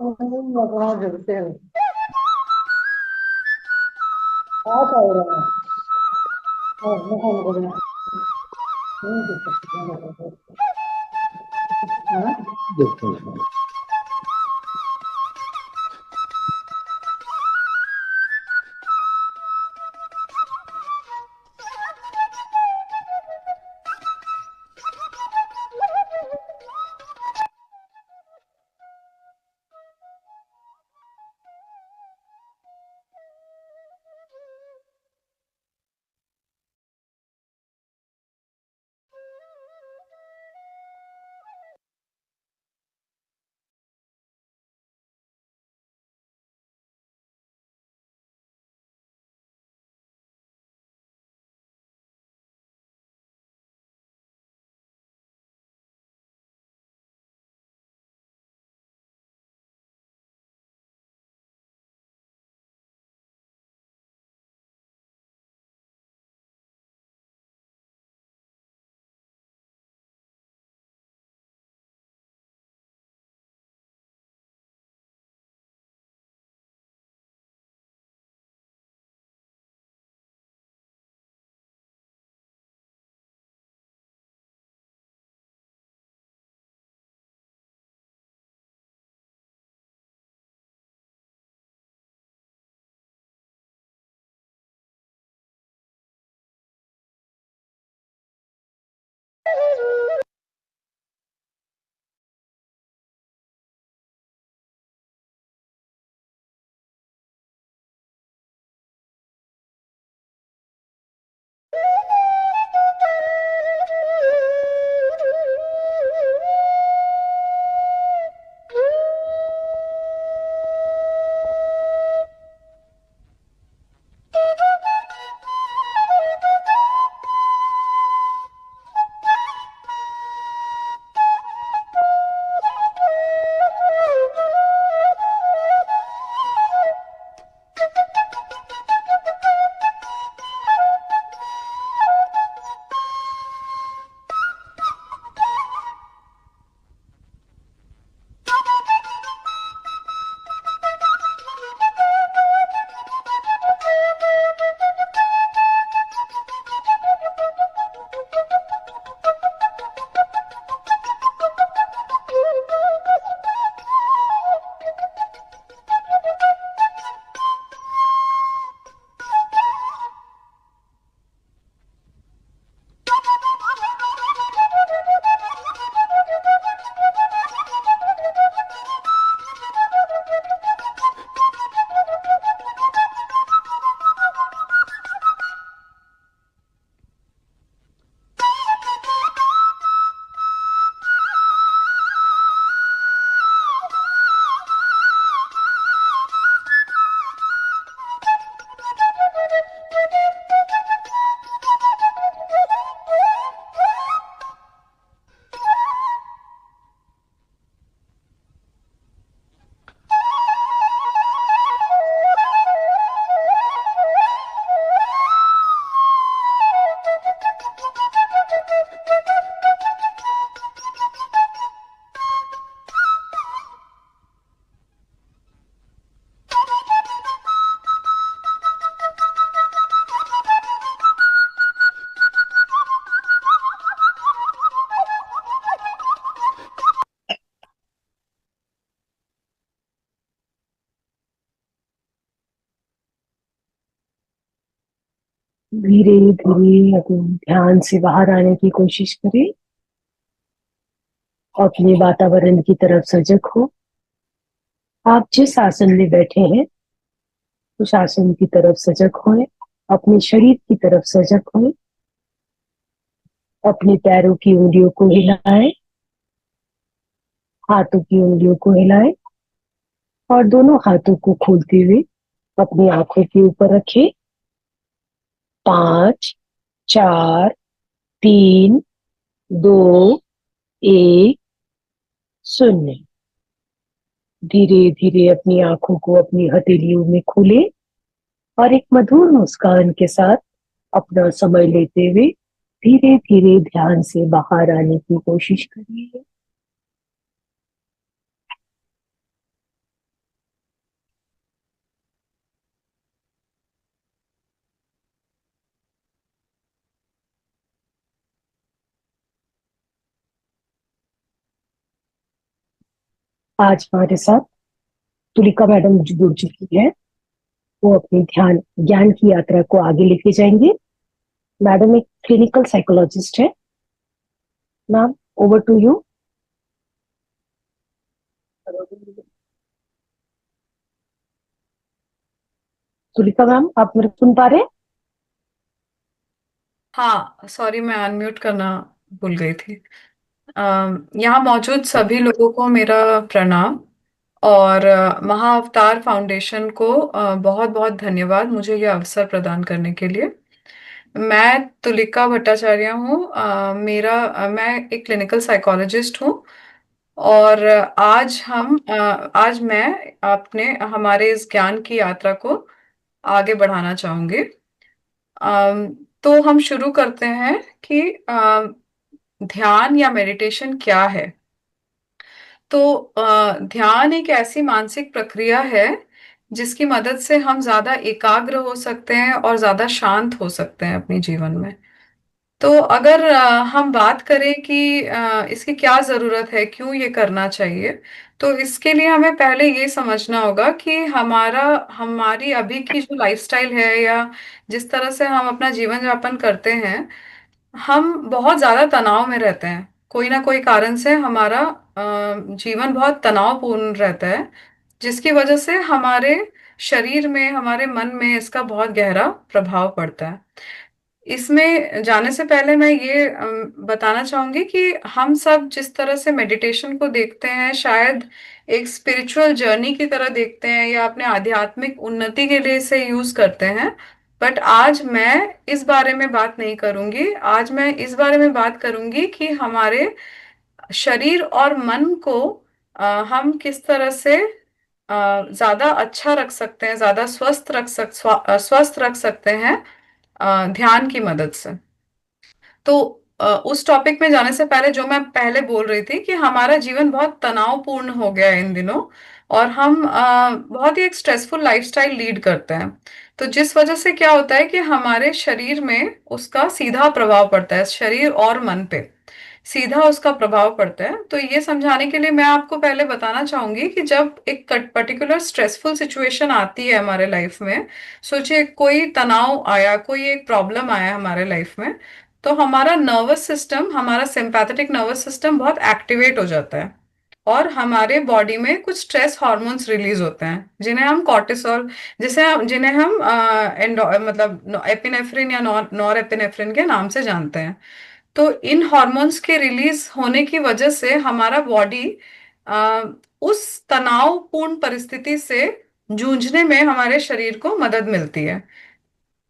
कहाँ गिरते हैं? क्या कर रहा है? मैं कौन कर रहा नहीं गिर सकते क्या कर रहा है ना? गिरते हैं। धीरे धीरे अपने ध्यान से बाहर आने की कोशिश करें। अपने वातावरण की तरफ सजग हो। आप जिस आसन में बैठे हैं उस आसन की तरफ सजग हों। अपने शरीर की तरफ सजग हों। अपने पैरों की उंगलियों को हिलाएं। हाथों की उंगलियों को हिलाएं और दोनों हाथों को खोलते हुए अपनी आंखों के ऊपर रखें। 5, 4, 3, 2, 1, 0। धीरे धीरे अपनी आंखों को अपनी हथेलियों में खोलें और एक मधुर मुस्कान के साथ अपना समय लेते हुए धीरे धीरे ध्यान से बाहर आने की कोशिश करिए। आज हमारे साथ तुलिका मैडम जुड़ चुकी है। वो अपनी ध्यान ज्ञान की यात्रा को आगे लेके जाएंगे। मैडम एक क्लिनिकल साइकोलॉजिस्ट है। Ma'am, over to you. Tulika ma'am, आप मेरे को सुन पा रहे हैं? हाँ, सॉरी, मैं अनम्यूट करना भूल गई थी। यहाँ मौजूद सभी लोगों को मेरा प्रणाम। और महाअवतार फाउंडेशन को बहुत बहुत धन्यवाद मुझे ये अवसर प्रदान करने के लिए। मैं तुलिका भट्टाचार्य हूँ। मैं एक क्लिनिकल साइकोलॉजिस्ट हूँ। और आज मैं अपने हमारे इस ज्ञान की यात्रा को आगे बढ़ाना चाहूंगी। तो हम शुरू करते हैं कि ध्यान या मेडिटेशन क्या है। तो ध्यान एक ऐसी मानसिक प्रक्रिया है जिसकी मदद से हम ज्यादा एकाग्र हो सकते हैं और ज्यादा शांत हो सकते हैं अपने जीवन में। तो अगर हम बात करें कि इसकी क्या जरूरत है, क्यों ये करना चाहिए, तो इसके लिए हमें पहले ये समझना होगा कि हमारी अभी की जो लाइफस्टाइल है या जिस तरह से हम अपना जीवन यापन करते हैं, हम बहुत ज्यादा तनाव में रहते हैं। कोई ना कोई कारण से हमारा जीवन बहुत तनावपूर्ण रहता है, जिसकी वजह से हमारे शरीर में, हमारे मन में इसका बहुत गहरा प्रभाव पड़ता है। इसमें जाने से पहले मैं ये बताना चाहूंगी कि हम सब जिस तरह से मेडिटेशन को देखते हैं, शायद एक स्पिरिचुअल जर्नी की तरह देखते हैं या अपने आध्यात्मिक उन्नति के लिए इसे यूज करते हैं। बट आज मैं इस बारे में बात नहीं करूंगी। आज मैं इस बारे में बात करूंगी कि हमारे शरीर और मन को हम किस तरह से ज्यादा अच्छा रख सकते हैं, ज्यादा स्वस्थ रख सकते हैं ध्यान की मदद से। तो उस टॉपिक में जाने से पहले जो मैं पहले बोल रही थी कि हमारा जीवन बहुत तनावपूर्ण हो गया है इन दिनों। और हम बहुत ही एक स्ट्रेसफुल लाइफस्टाइल लीड करते हैं। तो जिस वजह से क्या होता है कि हमारे शरीर में उसका सीधा प्रभाव पड़ता है, शरीर और मन पे सीधा उसका प्रभाव पड़ता है। तो ये समझाने के लिए मैं आपको पहले बताना चाहूंगी कि जब एक पर्टिकुलर स्ट्रेसफुल सिचुएशन आती है हमारे लाइफ में, सोचिए कोई तनाव आया, कोई एक प्रॉब्लम आया हमारे लाइफ में, तो हमारा नर्वस सिस्टम, हमारा सिंपैथेटिक नर्वस सिस्टम बहुत एक्टिवेट हो जाता है। और हमारे बॉडी में कुछ स्ट्रेस हार्मोन्स रिलीज होते हैं जिन्हें हम कॉर्टिसोल, जिन्हें हम मतलब एपिनेफ्रिन या नॉर एपिनेफ्रिन के नाम से जानते हैं। तो इन हॉर्मोन्स के रिलीज होने की वजह से हमारा बॉडी उस तनावपूर्ण परिस्थिति से जूझने में हमारे शरीर को मदद मिलती है।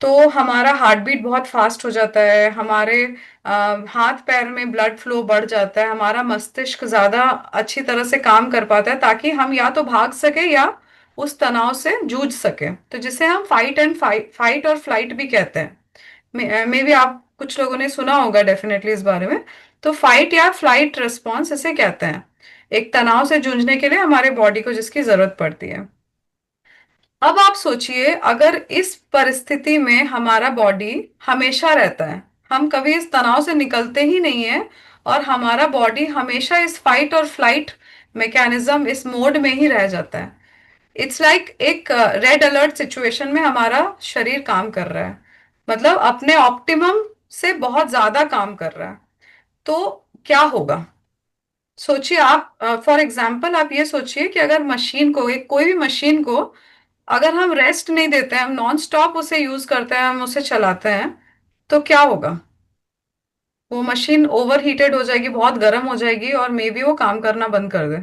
तो हमारा हार्ट बीट बहुत फास्ट हो जाता है, हमारे हाथ पैर में ब्लड फ्लो बढ़ जाता है, हमारा मस्तिष्क ज्यादा अच्छी तरह से काम कर पाता है ताकि हम या तो भाग सके या उस तनाव से जूझ सके। तो जिसे हम फाइट और फ्लाइट भी कहते हैं। मे भी आप कुछ लोगों ने सुना होगा डेफिनेटली इस बारे में। तो फाइट या फ्लाइट रिस्पॉन्स इसे कहते हैं, एक तनाव से जूझने के लिए हमारे बॉडी को जिसकी जरूरत पड़ती है। अब आप सोचिए, अगर इस परिस्थिति में हमारा बॉडी हमेशा रहता है, हम कभी इस तनाव से निकलते ही नहीं है, और हमारा बॉडी हमेशा इस फाइट और फ्लाइट मैकेनिज्म, इस मोड में ही रह जाता है। इट्स लाइक एक रेड अलर्ट सिचुएशन में हमारा शरीर काम कर रहा है, मतलब अपने ऑप्टिमम से बहुत ज्यादा काम कर रहा है। तो क्या होगा? सोचिए आप, फॉर एग्जाम्पल आप ये सोचिए कि अगर मशीन को, एक कोई भी मशीन को अगर हम रेस्ट नहीं देते हैं, हम नॉन स्टॉप उसे यूज करते हैं, हम उसे चलाते हैं, तो क्या होगा? वो मशीन ओवर हीटेड हो जाएगी, बहुत गर्म हो जाएगी, और मे बी वो काम करना बंद कर दे।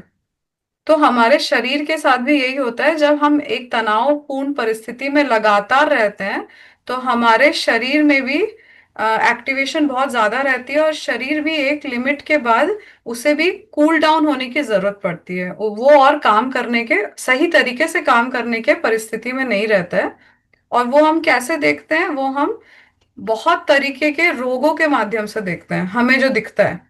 तो हमारे शरीर के साथ भी यही होता है, जब हम एक तनावपूर्ण परिस्थिति में लगातार रहते हैं तो हमारे शरीर में भी एक्टिवेशन बहुत ज्यादा रहती है, और शरीर भी एक लिमिट के बाद उसे भी कूल डाउन होने की जरूरत पड़ती है। वो और काम करने के, सही तरीके से काम करने के परिस्थिति में नहीं रहता है। और वो हम कैसे देखते हैं? वो हम बहुत तरीके के रोगों के माध्यम से देखते हैं, हमें जो दिखता है।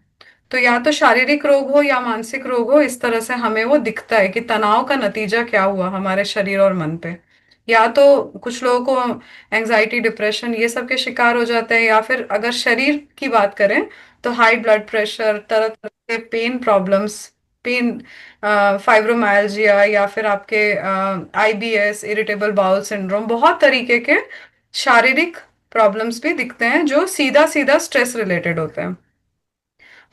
तो या तो शारीरिक रोग हो या मानसिक रोग हो, इस तरह से हमें वो दिखता है कि तनाव का नतीजा क्या हुआ हमारे शरीर और मन पे। या तो कुछ लोगों को एंजाइटी, डिप्रेशन, ये सब के शिकार हो जाते हैं, या फिर अगर शरीर की बात करें तो हाई ब्लड प्रेशर, तरह तरह के पेन प्रॉब्लम्स, पेन, फाइब्रोमाइल्जिया, या फिर आपके आईबीएस, इरिटेबल बाउल सिंड्रोम, बहुत तरीके के शारीरिक प्रॉब्लम्स भी दिखते हैं जो सीधा सीधा स्ट्रेस रिलेटेड होते हैं।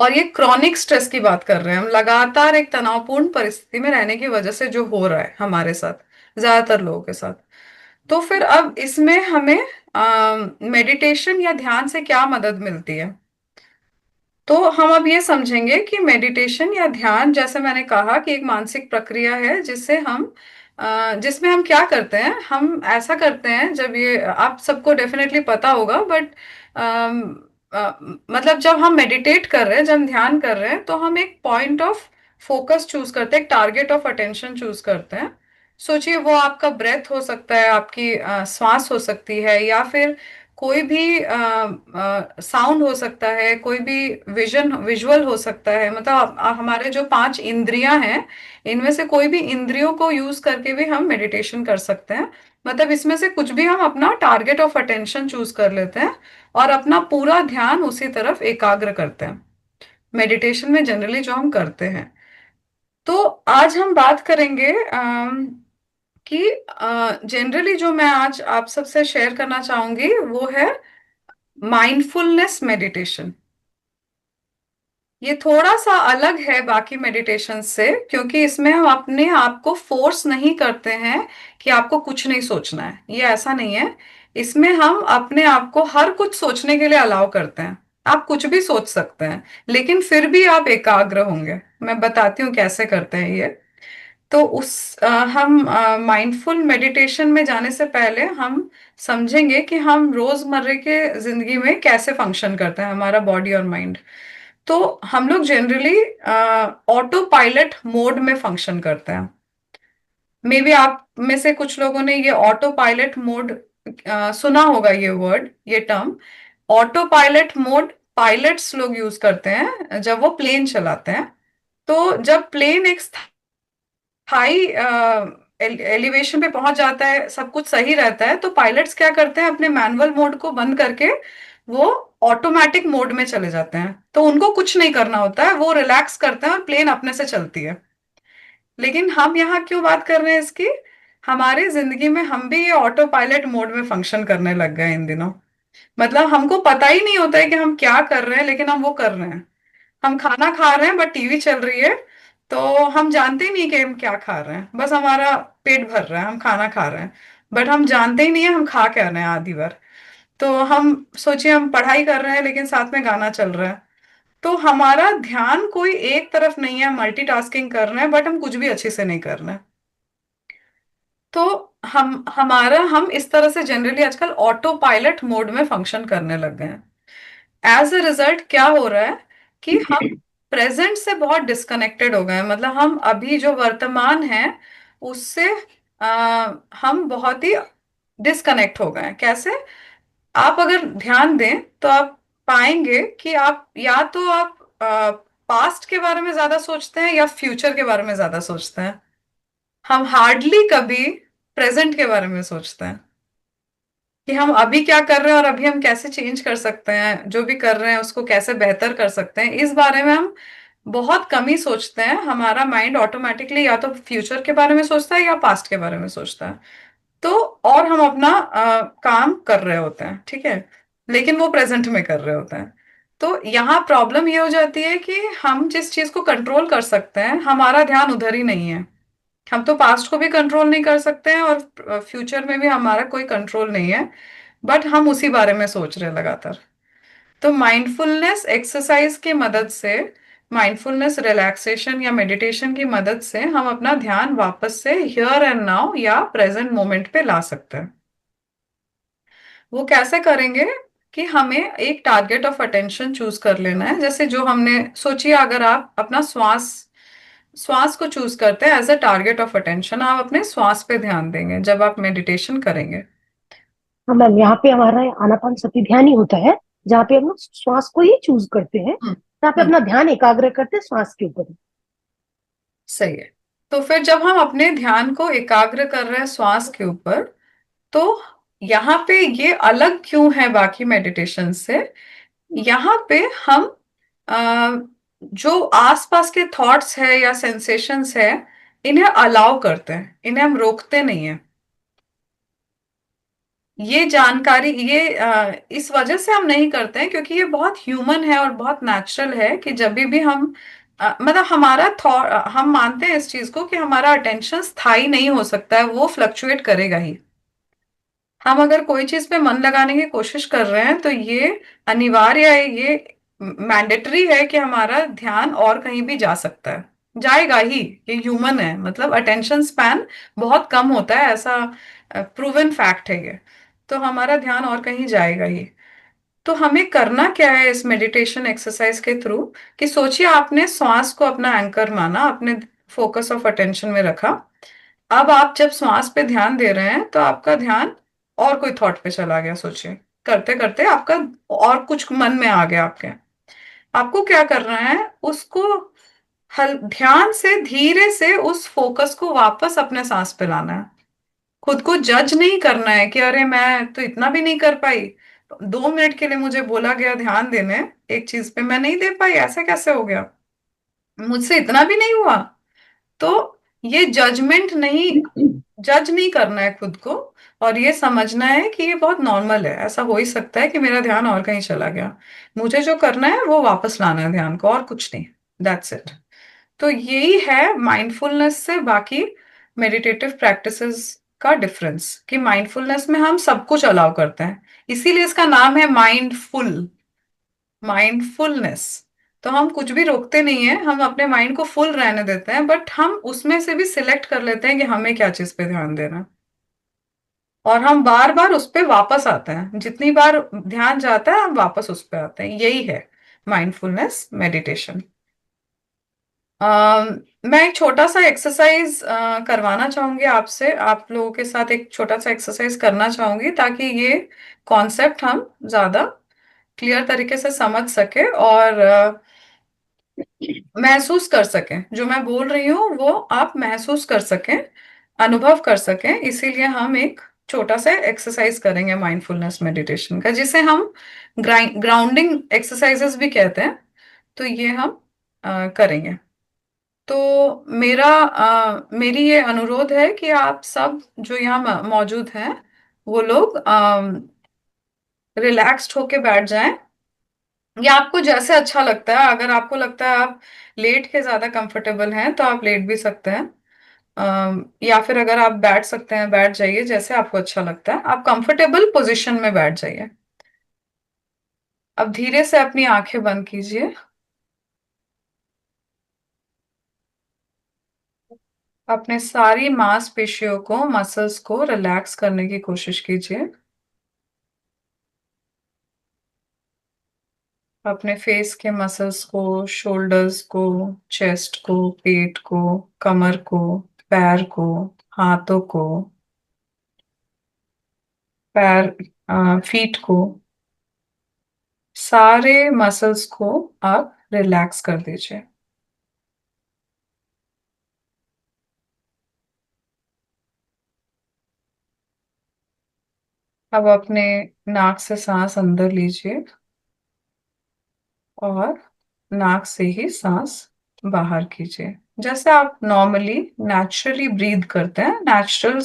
और ये क्रॉनिक स्ट्रेस की बात कर रहे हैं हम, लगातार एक तनावपूर्ण परिस्थिति में रहने की वजह से जो हो रहा है हमारे साथ, ज्यादातर लोगों के साथ। तो फिर अब इसमें हमें मेडिटेशन या ध्यान से क्या मदद मिलती है। तो हम अब ये समझेंगे कि मेडिटेशन या ध्यान, जैसे मैंने कहा, कि एक मानसिक प्रक्रिया है जिससे हम जिसमें हम क्या करते हैं, हम ऐसा करते हैं, जब ये आप सबको डेफिनेटली पता होगा, बट मतलब जब हम मेडिटेट कर रहे हैं, जब हम ध्यान कर रहे हैं, तो हम एक पॉइंट ऑफ फोकस चूज करते हैं, एक टारगेट ऑफ अटेंशन चूज करते हैं। सोचिए, वो आपका ब्रेथ हो सकता है, आपकी श्वास हो सकती है, या फिर कोई भी साउंड हो सकता है, कोई भी विजुअल हो सकता है। मतलब हमारे जो पांच इंद्रियां हैं, इनमें से कोई भी इंद्रियों को यूज करके भी हम मेडिटेशन कर सकते हैं। मतलब इसमें से कुछ भी हम अपना टारगेट ऑफ अटेंशन चूज कर लेते हैं और अपना पूरा ध्यान उसी तरफ एकाग्र करते हैं, मेडिटेशन में जनरली जो हम करते हैं। तो आज हम बात करेंगे कि जनरली जो मैं आज आप सबसे शेयर करना चाहूंगी वो है माइंडफुलनेस मेडिटेशन। ये थोड़ा सा अलग है बाकी मेडिटेशन से, क्योंकि इसमें हम अपने आप को फोर्स नहीं करते हैं कि आपको कुछ नहीं सोचना है, ये ऐसा नहीं है। इसमें हम अपने आप को हर कुछ सोचने के लिए अलाउ करते हैं। आप कुछ भी सोच सकते हैं, लेकिन फिर भी आप एकाग्र होंगे। मैं बताती हूँ कैसे करते हैं ये। तो हम माइंडफुल मेडिटेशन में जाने से पहले हम समझेंगे कि हम रोजमर्रे के जिंदगी में कैसे फंक्शन करते हैं, हमारा बॉडी और माइंड। तो हम लोग जनरली ऑटो पायलट मोड में फंक्शन करते हैं। मे बी आप में से कुछ लोगों ने ये ऑटो पायलट मोड सुना होगा, ये वर्ड, ये term. Auto pilot mode pilots लोग यूज करते हैं जब वो प्लेन चलाते हैं। तो जब प्लेन एक हाई एलिवेशन पे पहुंच जाता है, सब कुछ सही रहता है, तो पायलट्स क्या करते हैं, अपने मैनुअल मोड को बंद करके वो ऑटोमेटिक मोड में चले जाते हैं। तो उनको कुछ नहीं करना होता है, वो रिलैक्स करते हैं और प्लेन अपने से चलती है। लेकिन हम यहाँ क्यों बात कर रहे हैं इसकी, हमारी जिंदगी में हम भी ये ऑटो पायलट मोड में फंक्शन करने लग गए इन दिनों। मतलब हमको पता ही नहीं होता है कि हम क्या कर रहे हैं, लेकिन हम वो कर रहे हैं। हम खाना खा रहे हैं बट टीवी चल रही है, तो हम जानते ही नहीं कि हम क्या खा रहे हैं, बस हमारा पेट भर रहा है, हम खाना खा रहे हैं, बट हम जानते ही नहीं है हम खा क्या रहे हैं आधी बार। तो हम सोचिए, हम पढ़ाई कर रहे हैं लेकिन साथ में गाना चल रहा है। तो हमारा ध्यान कोई एक तरफ नहीं है, मल्टीटास्किंग कर रहे हैं, बट हम कुछ भी अच्छे से नहीं कर रहे हैं। तो हम इस तरह से जनरली आजकल ऑटो पायलट मोड में फंक्शन करने लग गए हैं। एज अ रिजल्ट क्या हो रहा है कि हम प्रेजेंट से बहुत डिस्कनेक्टेड हो गए हैं। मतलब हम अभी जो वर्तमान है उससे हम बहुत ही डिस्कनेक्ट हो गए हैं। कैसे? आप अगर ध्यान दें तो आप पाएंगे कि आप या तो आप पास्ट के बारे में ज्यादा सोचते हैं या फ्यूचर के बारे में ज्यादा सोचते हैं। हम हार्डली कभी प्रेजेंट के बारे में सोचते हैं कि हम अभी क्या कर रहे हैं और अभी हम कैसे चेंज कर सकते हैं, जो भी कर रहे हैं उसको कैसे बेहतर कर सकते हैं, इस बारे में हम बहुत कम ही सोचते हैं। हमारा माइंड ऑटोमेटिकली या तो फ्यूचर के बारे में सोचता है या पास्ट के बारे में सोचता है। तो और हम अपना काम कर रहे होते हैं, ठीक है, लेकिन वो प्रेजेंट में कर रहे होते हैं। तो यहाँ प्रॉब्लम ये हो जाती है कि हम जिस चीज को कंट्रोल कर सकते हैं, हमारा ध्यान उधर ही नहीं है। हम तो पास्ट को भी कंट्रोल नहीं कर सकते हैं और फ्यूचर में भी हमारा कोई कंट्रोल नहीं है, बट हम उसी बारे में सोच रहे हैं लगातार। तो माइंडफुलनेस एक्सरसाइज की मदद से, माइंडफुलनेस रिलैक्सेशन या मेडिटेशन की मदद से हम अपना ध्यान वापस से हियर एंड नाउ या प्रेजेंट मोमेंट पे ला सकते हैं। वो कैसे करेंगे कि हमें एक टारगेट ऑफ अटेंशन चूज कर लेना है। जैसे जो हमने सोचिए, अगर आप अपना श्वास श्वास को चूज करते हैं as a target of attention, आप अपने श्वास पे ध्यान देंगे जब आप मेडिटेशन करेंगे। हाँ मैम, यहाँ पे हमारा आनापान सती ध्यान ही होता है, जहाँ पे हम लोग श्वास को ही चूज करते हैं, हम्म। जहाँ पे हम्म। अपना ध्यान एकाग्र करते हैं श्वास के ऊपर। सही है। तो फिर जब हम अपने ध्यान को एकाग्र कर रहे हैं श्वास के ऊपर, तो यहाँ पे ये अलग क्यों है बाकी मेडिटेशन से। यहाँ पे हम जो आसपास के थॉट्स है या सेंसेशंस है, इन्हें अलाउ करते हैं, इन्हें हम रोकते नहीं है। ये जानकारी ये इस वजह से हम नहीं करते हैं क्योंकि ये बहुत ह्यूमन है और बहुत नेचुरल है कि जब भी हम मतलब हमारा थॉट, हम मानते हैं इस चीज को कि हमारा अटेंशन स्थायी नहीं हो सकता है, वो फ्लक्चुएट करेगा ही। हम अगर कोई चीज पे मन लगाने की कोशिश कर रहे हैं तो ये अनिवार्य है, ये मैंडेटरी है कि हमारा ध्यान और कहीं भी जा सकता है, जाएगा ही। ये ह्यूमन है, मतलब अटेंशन स्पैन बहुत कम होता है, ऐसा प्रूवन फैक्ट है ये। तो हमारा ध्यान और कहीं जाएगा ही। तो हमें करना क्या है इस मेडिटेशन एक्सरसाइज के थ्रू, कि सोचिए आपने श्वास को अपना एंकर माना, अपने फोकस ऑफ अटेंशन में रखा। अब आप जब श्वास पे ध्यान दे रहे हैं तो आपका ध्यान और कोई थॉट पे चला गया, सोचिए, करते करते आपका और कुछ मन में आ गया आपके। आपको क्या करना है, उसको हल ध्यान से धीरे से उस फोकस को वापस अपने सांस पे लाना है। खुद को जज नहीं करना है कि अरे मैं तो इतना भी नहीं कर पाई, 2 मिनट के लिए मुझे बोला गया ध्यान देने एक चीज पे, मैं नहीं दे पाई, ऐसा कैसे हो गया, मुझसे इतना भी नहीं हुआ। तो ये जजमेंट नहीं, जज नहीं करना है खुद को, और ये समझना है कि ये बहुत नॉर्मल है, ऐसा हो ही सकता है कि मेरा ध्यान और कहीं चला गया। मुझे जो करना है वो वापस लाना है ध्यान को, और कुछ नहीं। That's it. तो यही है माइंडफुलनेस से बाकी मेडिटेटिव प्रैक्टिसेस का डिफरेंस, कि माइंडफुलनेस में हम सब कुछ अलाउ करते हैं, इसीलिए इसका नाम है माइंडफुल, माइंडफुलनेस। तो हम कुछ भी रोकते नहीं है, हम अपने माइंड को फुल रहने देते हैं, बट हम उसमें से भी सिलेक्ट कर लेते हैं कि हमें क्या चीज पे ध्यान देना है। और हम बार बार उस पे वापस आते हैं, जितनी बार ध्यान जाता है हम वापस उस पे आते हैं, यही है माइंडफुलनेस मेडिटेशन। मैं एक छोटा सा एक्सरसाइज करवाना चाहूंगी आपसे, आप लोगों के साथ एक छोटा सा एक्सरसाइज करना चाहूंगी, ताकि ये कॉन्सेप्ट हम ज्यादा क्लियर तरीके से समझ सके और महसूस कर सकें, जो मैं बोल रही हूँ वो आप महसूस कर सकें, अनुभव कर सकें। इसीलिए हम एक छोटा सा एक्सरसाइज करेंगे माइंडफुलनेस मेडिटेशन का, जिसे हम ग्राउंडिंग एक्सरसाइजेस भी कहते हैं। तो ये हम करेंगे। तो मेरी ये अनुरोध है कि आप सब जो यहाँ मौजूद हैं वो लोग रिलैक्स्ड होके बैठ जाएं, या आपको जैसे अच्छा लगता है। अगर आपको लगता है आप लेट के ज्यादा कंफर्टेबल हैं तो आप लेट भी सकते हैं, या फिर अगर आप बैठ सकते हैं बैठ जाइए, जैसे आपको अच्छा लगता है, आप कंफर्टेबल पोजीशन में बैठ जाइए। अब धीरे से अपनी आंखें बंद कीजिए, अपने सारी मांसपेशियों को, मसल्स को रिलैक्स करने की कोशिश कीजिए। अपने फेस के मसल्स को, शोल्डर्स को, चेस्ट को, पेट को, कमर को, पैर को, हाथों को, पैर, फीट को, सारे मसल्स को आप रिलैक्स कर दीजिए। अब अपने नाक से सांस अंदर लीजिए और नाक से ही सांस बाहर कीजिए, जैसे आप नॉर्मली नेचुरली ब्रीद करते हैं, नेचुरल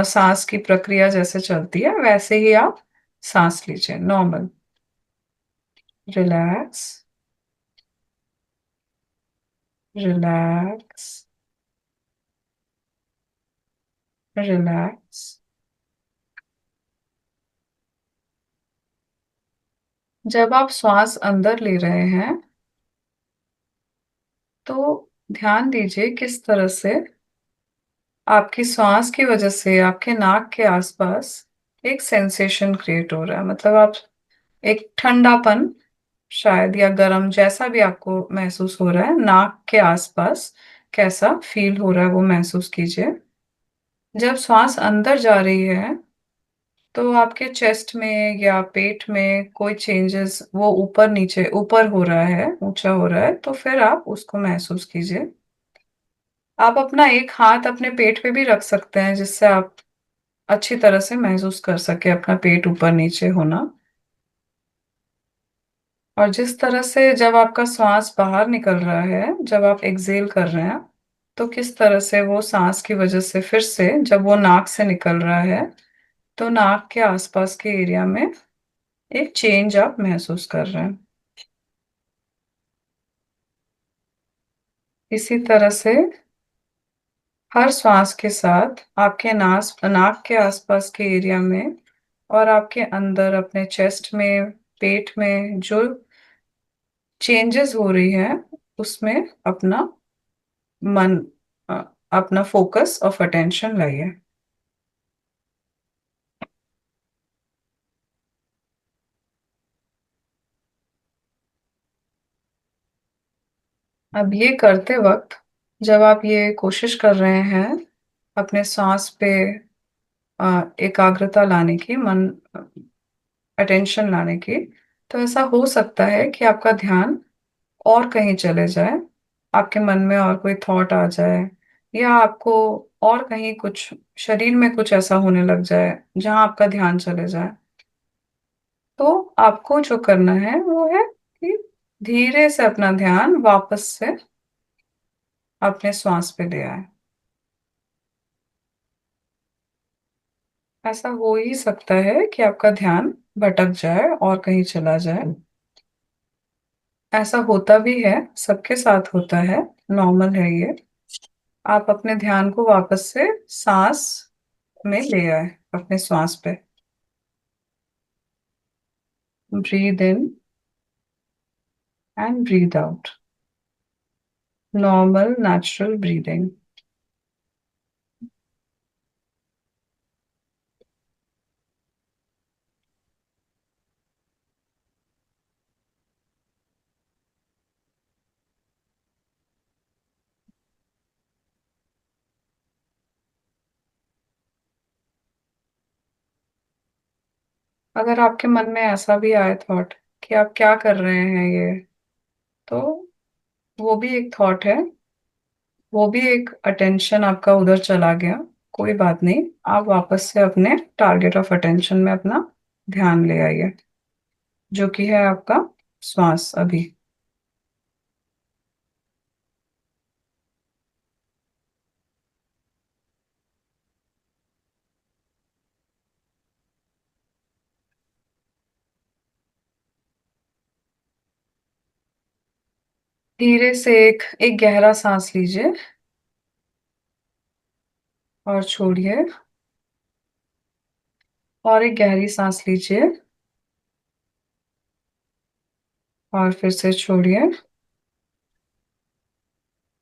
सांस की प्रक्रिया जैसे चलती है वैसे ही आप सांस लीजिए, नॉर्मल। Relax, relax, relax. जब आप श्वास अंदर ले रहे हैं तो ध्यान दीजिए किस तरह से आपकी श्वास की वजह से आपके नाक के आसपास एक सेंसेशन क्रिएट हो रहा है, मतलब आप एक ठंडापन शायद या गर्म, जैसा भी आपको महसूस हो रहा है नाक के आसपास, कैसा फील हो रहा है वो महसूस कीजिए। जब श्वास अंदर जा रही है तो आपके चेस्ट में या पेट में कोई चेंजेस, वो ऊपर नीचे, ऊपर हो रहा है, ऊंचा हो रहा है, तो फिर आप उसको महसूस कीजिए। आप अपना एक हाथ अपने पेट पे भी रख सकते हैं, जिससे आप अच्छी तरह से महसूस कर सके अपना पेट ऊपर नीचे होना। और जिस तरह से जब आपका श्वास बाहर निकल रहा है, जब आप एक्सेल कर रहे हैं, तो किस तरह से वो सांस की वजह से फिर से जब वो नाक से निकल रहा है, तो नाक के आसपास के एरिया में एक चेंज आप महसूस कर रहे हैं। इसी तरह से हर श्वास के साथ आपके नाक के आसपास के एरिया में और आपके अंदर अपने चेस्ट में, पेट में जो चेंजेस हो रही है, उसमें अपना मन, अ, अपना फोकस ऑफ अटेंशन लाइए। अब ये करते वक्त जब आप ये कोशिश कर रहे हैं अपने सांस पे एकाग्रता लाने की, मन अटेंशन लाने की, तो ऐसा हो सकता है कि आपका ध्यान और कहीं चले जाए, आपके मन में और कोई थॉट आ जाए, या आपको और कहीं कुछ शरीर में कुछ ऐसा होने लग जाए जहां आपका ध्यान चले जाए। तो आपको जो करना है वो है कि धीरे से अपना ध्यान वापस से अपने श्वास पे ले आए। ऐसा हो ही सकता है कि आपका ध्यान भटक जाए और कहीं चला जाए। ऐसा होता भी है, सबके साथ होता है, नॉर्मल है ये। आप अपने ध्यान को वापस से सांस में ले आए, अपने श्वास पे। Breathe in and breathe out, normal natural breathing. अगर आपके मन में ऐसा भी आए थॉट कि आप क्या कर रहे हैं ये, तो वो भी एक थॉट है, वो भी एक अटेंशन आपका उधर चला गया। कोई बात नहीं, आप वापस से अपने टारगेट ऑफ अटेंशन में अपना ध्यान ले आइए, जो कि है आपका श्वास अभी। धीरे से एक एक गहरा सांस लीजिए और छोड़िए, और एक गहरी सांस लीजिए और फिर से छोड़िए,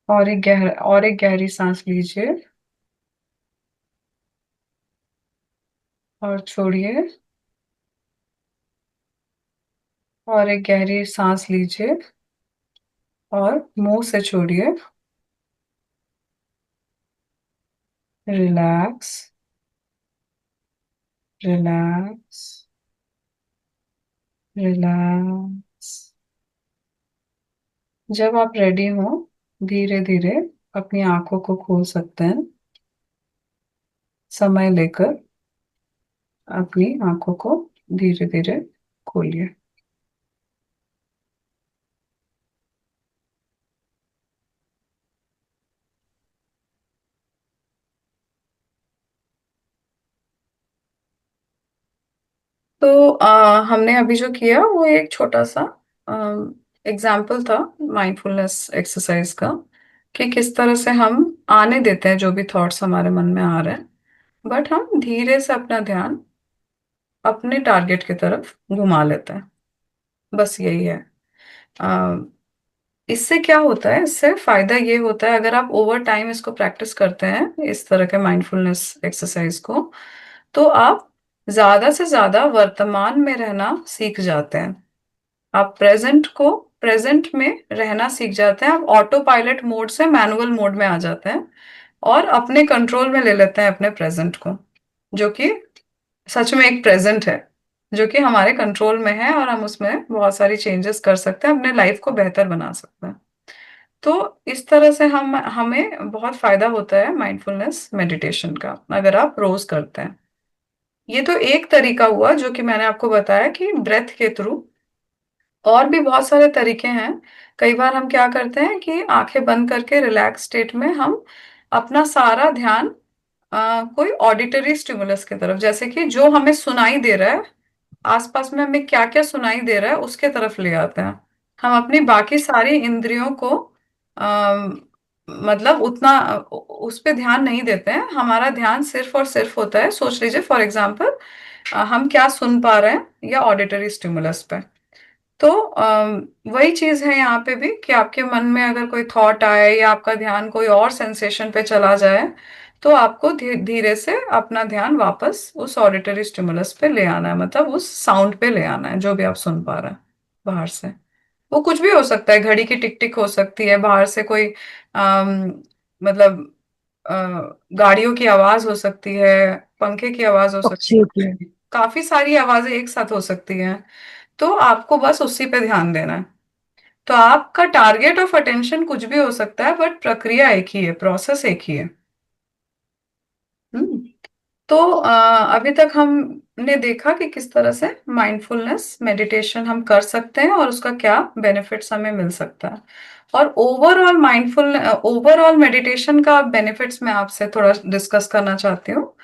और एक गहरी सांस लीजिए और छोड़िए, और एक गहरी सांस लीजिए और मुंह से छोड़िए। Relax, relax, relax. जब आप रेडी हो, धीरे धीरे अपनी आंखों को खोल सकते हैं, समय लेकर अपनी आंखों को धीरे धीरे खोलिए। तो हमने अभी जो किया वो एक छोटा सा एग्जाम्पल था माइंडफुलनेस एक्सरसाइज का, कि किस तरह से हम आने देते हैं जो भी थॉट्स हमारे मन में आ रहे हैं, बट हम धीरे से अपना ध्यान अपने टारगेट की तरफ घुमा लेते हैं। बस यही है। अ, इससे क्या होता है, इससे फायदा ये होता है, अगर आप ओवर टाइम इसको प्रैक्टिस करते हैं, इस तरह के माइंडफुलनेस एक्सरसाइज को, तो आप ज्यादा से ज्यादा वर्तमान में रहना सीख जाते हैं। आप प्रेजेंट में रहना सीख जाते हैं। आप ऑटो पायलट मोड से मैनुअल मोड में आ जाते हैं और अपने कंट्रोल में ले लेते हैं अपने प्रेजेंट को, जो कि सच में एक प्रेजेंट है, जो कि हमारे कंट्रोल में है, और हम उसमें बहुत सारी चेंजेस कर सकते हैं, अपने लाइफ को बेहतर बना सकते हैं। तो इस तरह से हम हमें बहुत फायदा होता है माइंडफुलनेस मेडिटेशन का, अगर आप रोज करते हैं। ये तो एक तरीका हुआ जो कि मैंने आपको बताया कि ब्रेथ के थ्रू और भी बहुत सारे तरीके हैं। कई बार हम क्या करते हैं कि आंखें बंद करके रिलैक्स स्टेट में हम अपना सारा ध्यान कोई ऑडिटरी स्टिमुलस की तरफ, जैसे कि जो हमें सुनाई दे रहा है, आसपास में हमें क्या क्या सुनाई दे रहा है उसके तरफ ले आते हैं। हम अपनी बाकी सारी इंद्रियों को मतलब उतना उस पे ध्यान नहीं देते हैं। हमारा ध्यान सिर्फ और सिर्फ होता है, सोच लीजिए फॉर एग्जांपल, हम क्या सुन पा रहे हैं या ऑडिटरी स्टिमुलस पे। तो वही चीज है यहाँ पे भी कि आपके मन में अगर कोई थॉट आए या आपका ध्यान कोई और सेंसेशन पे चला जाए, तो आपको धीरे से अपना ध्यान वापस उस ऑडिटरी स्टिमुलस पे ले आना है, मतलब उस साउंड पे ले आना है जो भी आप सुन पा रहे हैं बाहर से। वो कुछ भी हो सकता है, घड़ी की टिक टिक हो सकती है, बाहर से कोई मतलब अ, गाड़ियों की आवाज हो सकती है, पंखे की आवाज हो सकती पक्षियों की। है, काफी सारी आवाजें एक साथ हो सकती हैं। तो आपको बस उसी पे ध्यान देना है। तो आपका टारगेट ऑफ अटेंशन कुछ भी हो सकता है, बट प्रक्रिया एक ही है, प्रोसेस एक ही है। हम्म। तो अभी तक हमने देखा कि किस तरह से माइंडफुलनेस मेडिटेशन हम कर सकते हैं और उसका क्या बेनिफिट्स हमें मिल सकता है। और ओवरऑल मेडिटेशन का बेनिफिट्स मैं आपसे थोड़ा डिस्कस करना चाहती हूँ।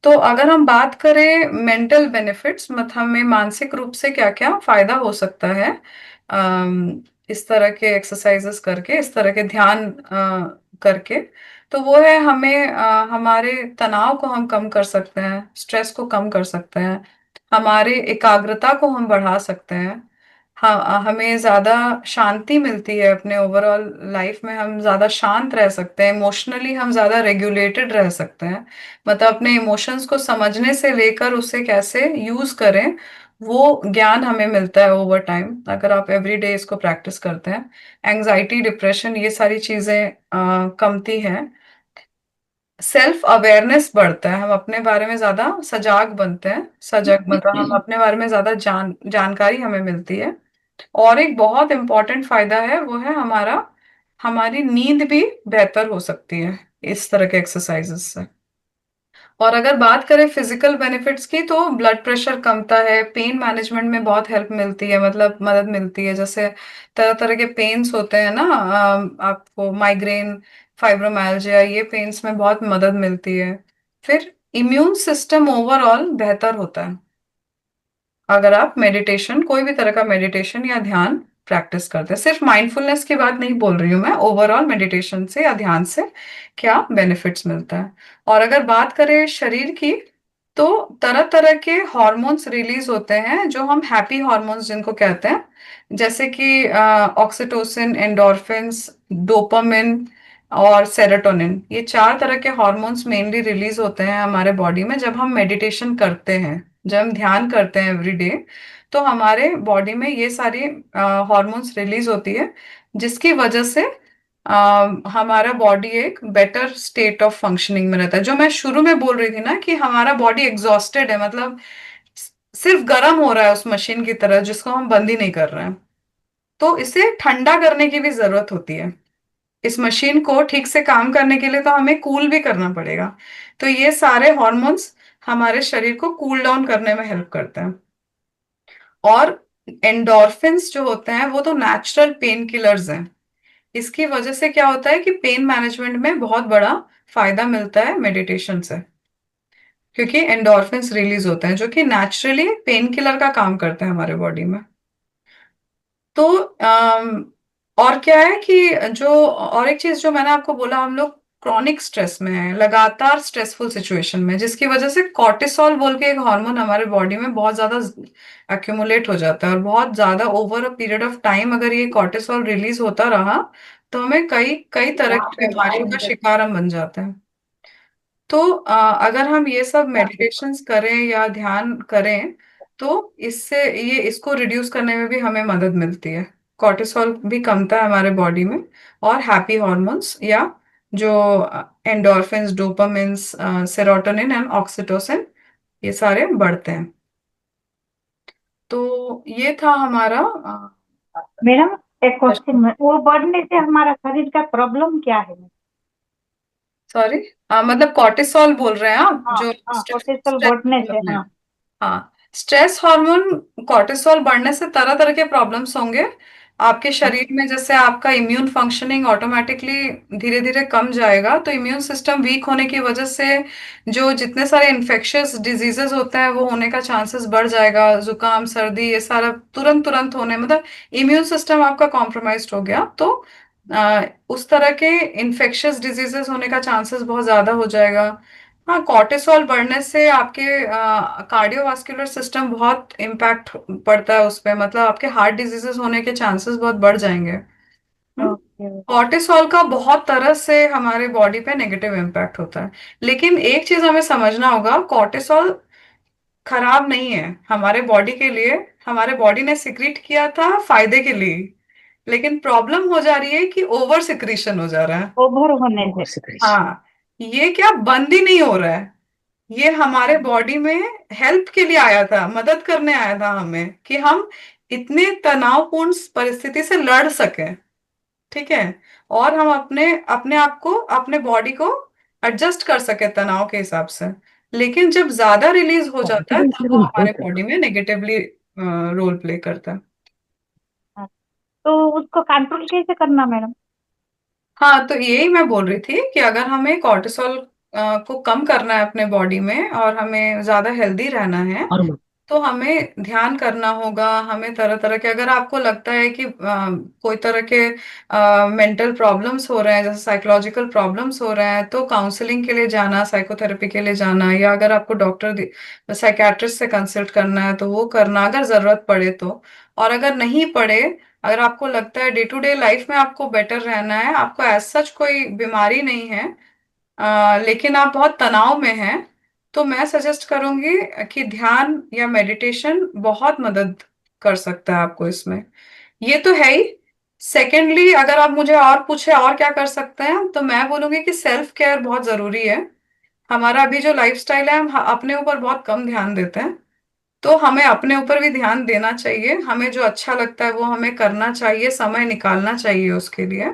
तो अगर हम बात करें मेंटल बेनिफिट्स, मतलब हमें मानसिक रूप से क्या क्या फायदा हो सकता है इस तरह के एक्सरसाइजेस करके, इस तरह के ध्यान करके, तो वो है हमें हमारे तनाव को हम कम कर सकते हैं, स्ट्रेस को कम कर सकते हैं, हमारे एकाग्रता को हम बढ़ा सकते हैं। हाँ, हमें ज्यादा शांति मिलती है अपने ओवरऑल लाइफ में, हम ज्यादा शांत रह सकते हैं, इमोशनली हम ज्यादा रेगुलेटेड रह सकते हैं। मतलब अपने इमोशंस को समझने से लेकर उसे कैसे यूज करें, वो ज्ञान हमें मिलता है ओवर टाइम अगर आप एवरीडे इसको प्रैक्टिस करते हैं। एंजाइटी, डिप्रेशन, ये सारी चीजें कमती हैं। सेल्फ अवेयरनेस बढ़ता है, हम अपने बारे में ज्यादा सजाग बनते हैं, सजग मतलब हम अपने बारे में ज्यादा जानकारी हमें मिलती है। और एक बहुत इंपॉर्टेंट फायदा है, वो है हमारी नींद भी बेहतर हो सकती है इस तरह के एक्सरसाइजेस से। और अगर बात करें फिजिकल बेनिफिट्स की, तो ब्लड प्रेशर कमता है, पेन मैनेजमेंट में बहुत हेल्प मिलती है, मतलब मदद मिलती है। जैसे तरह तरह के पेन्स होते हैं ना, आपको माइग्रेन, फाइब्रोमाइल्जिया, ये पेन्स में बहुत मदद मिलती है। फिर इम्यून सिस्टम ओवरऑल बेहतर होता है अगर आप मेडिटेशन, कोई भी तरह का मेडिटेशन या ध्यान प्रैक्टिस करते हैं। सिर्फ माइंडफुलनेस की बात नहीं बोल रही हूँ मैं, ओवरऑल मेडिटेशन से या ध्यान से क्या बेनिफिट्स मिलता है। और अगर बात करें शरीर की, तो तरह तरह के हॉर्मोन्स रिलीज होते हैं जो हम हैप्पी हॉर्मोन्स जिनको कहते हैं, जैसे कि ऑक्सीटोसिन, एंडोर्फिन्स, डोपामिन और सेरोटोनिन। ये चार तरह के हॉर्मोन्स मेनली रिलीज होते हैं हमारे बॉडी में जब हम मेडिटेशन करते हैं, जब हम ध्यान करते हैं एवरी डे। तो हमारे बॉडी में ये सारी हॉर्मोन्स रिलीज होती है, जिसकी वजह से हमारा बॉडी एक बेटर स्टेट ऑफ फंक्शनिंग में रहता है। जो मैं शुरू में बोल रही थी ना कि हमारा बॉडी एग्जॉस्टेड है, मतलब सिर्फ गर्म हो रहा है उस मशीन की तरह जिसको हम बंद ही नहीं कर रहे हैं, तो इसे ठंडा करने की भी जरूरत होती है। इस मशीन को ठीक से काम करने के लिए तो हमें कूल भी करना पड़ेगा। तो ये सारे हॉर्मोन्स हमारे शरीर को कूल डाउन करने में हेल्प करते हैं। और एंडोर्फिन्स जो होते हैं वो तो नेचुरल पेन किलर्स हैं। इसकी वजह से क्या होता है कि पेन मैनेजमेंट में बहुत बड़ा फायदा मिलता है मेडिटेशन से, क्योंकि एंडोर्फिन्स रिलीज होते हैं जो कि नेचुरली पेन किलर का काम करते हैं हमारे बॉडी में। तो और क्या है कि जो और एक चीज जो मैंने आपको बोला, हम लोग क्रॉनिक स्ट्रेस में है, लगातार स्ट्रेसफुल सिचुएशन में, जिसकी वजह से कॉर्टिसोल बोल के एक हार्मोन हमारे बॉडी में बहुत ज्यादा एक्यूमुलेट हो जाता है, और बहुत ज्यादा over a period of time अगर ये कॉर्टिसोल रिलीज होता रहा, तो हमें कई कई तरह की बीमारियों का शिकार हम बन जाते हैं। तो अगर हम ये सब मेडिटेशंस करें या ध्यान करें, तो इससे ये इसको रिड्यूस करने में भी हमें मदद मिलती है। कॉर्टिसोल भी कमता है हमारे बॉडी में, और हैप्पी हॉर्मोन्स या जो एंडोर्फिन्स, डोपामिन्स, सेरोटोनिन एंड ऑक्सीटोसिन, ये सारे बढ़ते हैं। तो ये था हमारा मैडम, एक क्वेश्चन में वो बढ़ने से हमारा शरीर का प्रॉब्लम क्या है? सॉरी, मतलब कॉर्टिसोल बोल रहे हैं आप, हाँ जो हाँ, स्ट्रेस कोर्टिसोल स्ट्रेस बढ़ने से, में। हाँ। हाँ, स्ट्रेस हार्मोन कॉर्टिसोल बढ़ने से तरह तरह के प्रॉब्लम्स होंगे आपके शरीर में। जैसे आपका इम्यून फंक्शनिंग ऑटोमेटिकली धीरे धीरे कम जाएगा, तो इम्यून सिस्टम वीक होने की वजह से जो जितने सारे इन्फेक्शियस डिजीजेस होते हैं वो होने का चांसेस बढ़ जाएगा। जुकाम, सर्दी, ये सारा तुरंत तुरंत होने, मतलब इम्यून सिस्टम आपका कॉम्प्रोमाइज्ड हो गया तो उस तरह के इन्फेक्शियस डिजीजेस होने का चांसेस बहुत ज्यादा हो जाएगा। हाँ, कॉर्टिसोल बढ़ने से आपके कार्डियोवास्कुलर सिस्टम बहुत इम्पैक्ट पड़ता है उस पे, मतलब आपके हार्ट डिजीजेस होने के चांसेस बहुत बढ़ जाएंगे। ओके। कॉर्टिसोल का बहुत तरह से हमारे बॉडी पे नेगेटिव इम्पैक्ट होता है, लेकिन एक चीज हमें समझना होगा, कॉर्टिसोल खराब नहीं है हमारे बॉडी के लिए। हमारे बॉडी ने सिक्रीट किया था फायदे के लिए, लेकिन प्रॉब्लम हो जा रही है कि ओवर सिक्रीशन हो जा रहा है। ओवर होने ओवर से। सिक्रेशन। हाँ, ये क्या बंद ही नहीं हो रहा है। ये हमारे बॉडी में हेल्प के लिए आया था, मदद करने आया था हमें, कि हम इतने तनावपूर्ण परिस्थिति से लड़ सकें। ठीक है, और हम अपने अपने आप को, अपने बॉडी को एडजस्ट कर सके तनाव के हिसाब से। लेकिन जब ज्यादा रिलीज हो जाता है कॉन्फिडेंस तब वो लेवल हमारे बहुत है। बॉडी में नेगेटिवली रोल प्ले करता है। हाँ, तो उसको कंट्रोल कैसे करना मैडम? हाँ, तो यही मैं बोल रही थी कि अगर हमें कॉर्टिसोल को कम करना है अपने बॉडी में और हमें ज्यादा हेल्दी रहना है, हार्मोन। तो हमें ध्यान करना होगा। हमें तरह तरह के, अगर आपको लगता है कि कोई तरह के मेंटल प्रॉब्लम्स हो रहे हैं, जैसे साइकोलॉजिकल प्रॉब्लम्स हो रहे हैं, तो काउंसलिंग के लिए जाना, साइकोथेरेपी के लिए जाना, या अगर आपको डॉक्टर साइकेट्रिस्ट से कंसल्ट करना है तो वो करना, अगर जरूरत पड़े तो। और अगर नहीं पड़े, अगर आपको लगता है डे टू डे लाइफ में आपको बेटर रहना है, आपको एज सच कोई बीमारी नहीं है, लेकिन आप बहुत तनाव में हैं, तो मैं सजेस्ट करूंगी कि ध्यान या मेडिटेशन बहुत मदद कर सकता है आपको इसमें। ये तो है ही। सेकेंडली, अगर आप मुझे और पूछे और क्या कर सकते हैं, तो मैं बोलूंगी कि सेल्फ केयर बहुत जरूरी है। हमारा अभी जो लाइफस्टाइल है, हम अपने ऊपर बहुत कम ध्यान देते हैं, तो हमें अपने ऊपर भी ध्यान देना चाहिए। हमें जो अच्छा लगता है वो हमें करना चाहिए, समय निकालना चाहिए उसके लिए,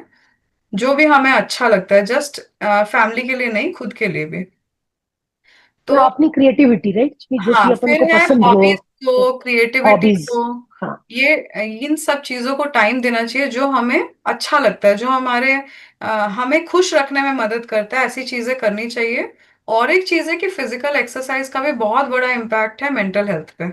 जो भी हमें अच्छा लगता है, जस्ट फैमिली के लिए नहीं, खुद के लिए भी। और तो अपनी क्रिएटिविटी, राइट, कि जो हाँ, कि अपन फिर को है पसंद हो। हॉबीज को, क्रिएटिविटी हॉबीज। को, हाँ। ये इन सब चीजों को टाइम देना चाहिए जो हमें अच्छा लगता है, जो हमारे हमें खुश रखने में मदद करता है, ऐसी चीजें करनी चाहिए। और एक चीज है कि फिजिकल एक्सरसाइज का भी बहुत बड़ा इम्पैक्ट है मेंटल हेल्थ पे।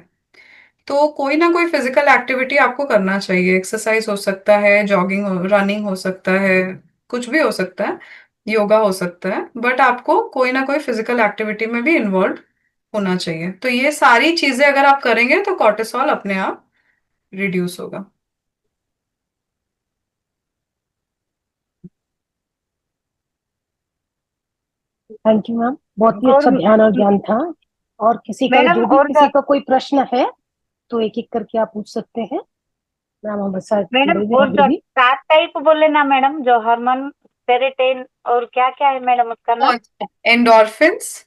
तो कोई ना कोई फिजिकल एक्टिविटी आपको करना चाहिए। एक्सरसाइज हो सकता है, जॉगिंग हो, रनिंग हो सकता है, कुछ भी हो सकता है, योगा हो सकता है, बट आपको कोई ना कोई फिजिकल एक्टिविटी में भी इन्वॉल्व होना चाहिए। तो ये सारी चीजें अगर आप करेंगे तो कॉर्टिसोल अपने आप रिड्यूस होगा। थैंक यू मैम, बहुत ही और अच्छा ध्यान और ज्ञान था। और किसी का, मैडम जो भी और किसी का कोई प्रश्न है तो एक एक करके आप पूछ सकते हैं। मैम हमारे साथ मैडम जुड़े हुए हैं और अभी जो भी। 7 टाइप बोले ना मैडम, जो हार्मोन, सेरोटोनिन और क्या क्या है मैडम उसका नाम? Endorphins,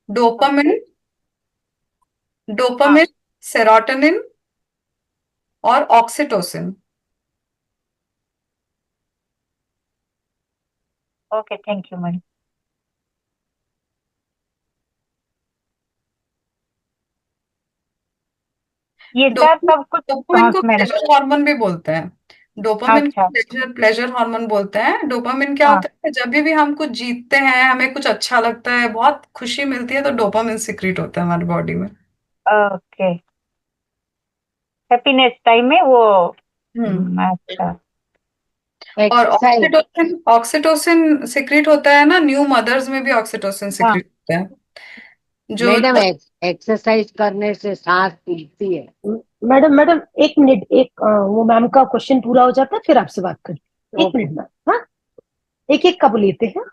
okay. डोपामिन, हाँ। डोपामिन, सेरोटोनिन और oxytocin. Okay, thank you madam. ये सर डोपामिन, सब कुछ। डोपामिन हाँ को मैडम। प्लेजर हार्मोन भी बोलते हैं। डोपामिन को अच्छा। प्लेजर प्लेजर हार्मोन बोलते हैं। डोपामिन क्या हाँ। होता है, जब भी हम कुछ जीतते हैं, हमें कुछ अच्छा लगता है, बहुत खुशी मिलती है, तो डोपामिन सिक्रीट होता है हमारी बॉडी में। ओके। हैप्पीनेस टाइम में वो। हम्म। अच्छा। और एक्सरसाइज ऑक्सीटोसिन, ऑक्सीटोसिन सिक्रीट होता है ना, न्यू मदर्स में भी ऑक्सीटोसिन हाँ। सिक्रीट होता है। जो मैडम एक्सरसाइज करने से सांस फूलती है। मैडम मैडम, एक मिनट, एक वो मैम का क्वेश्चन पूरा हो जाता है फिर आपसे बात करें। एक ओके। Minute ma'am. हाँ, एक एक का लेते हैं।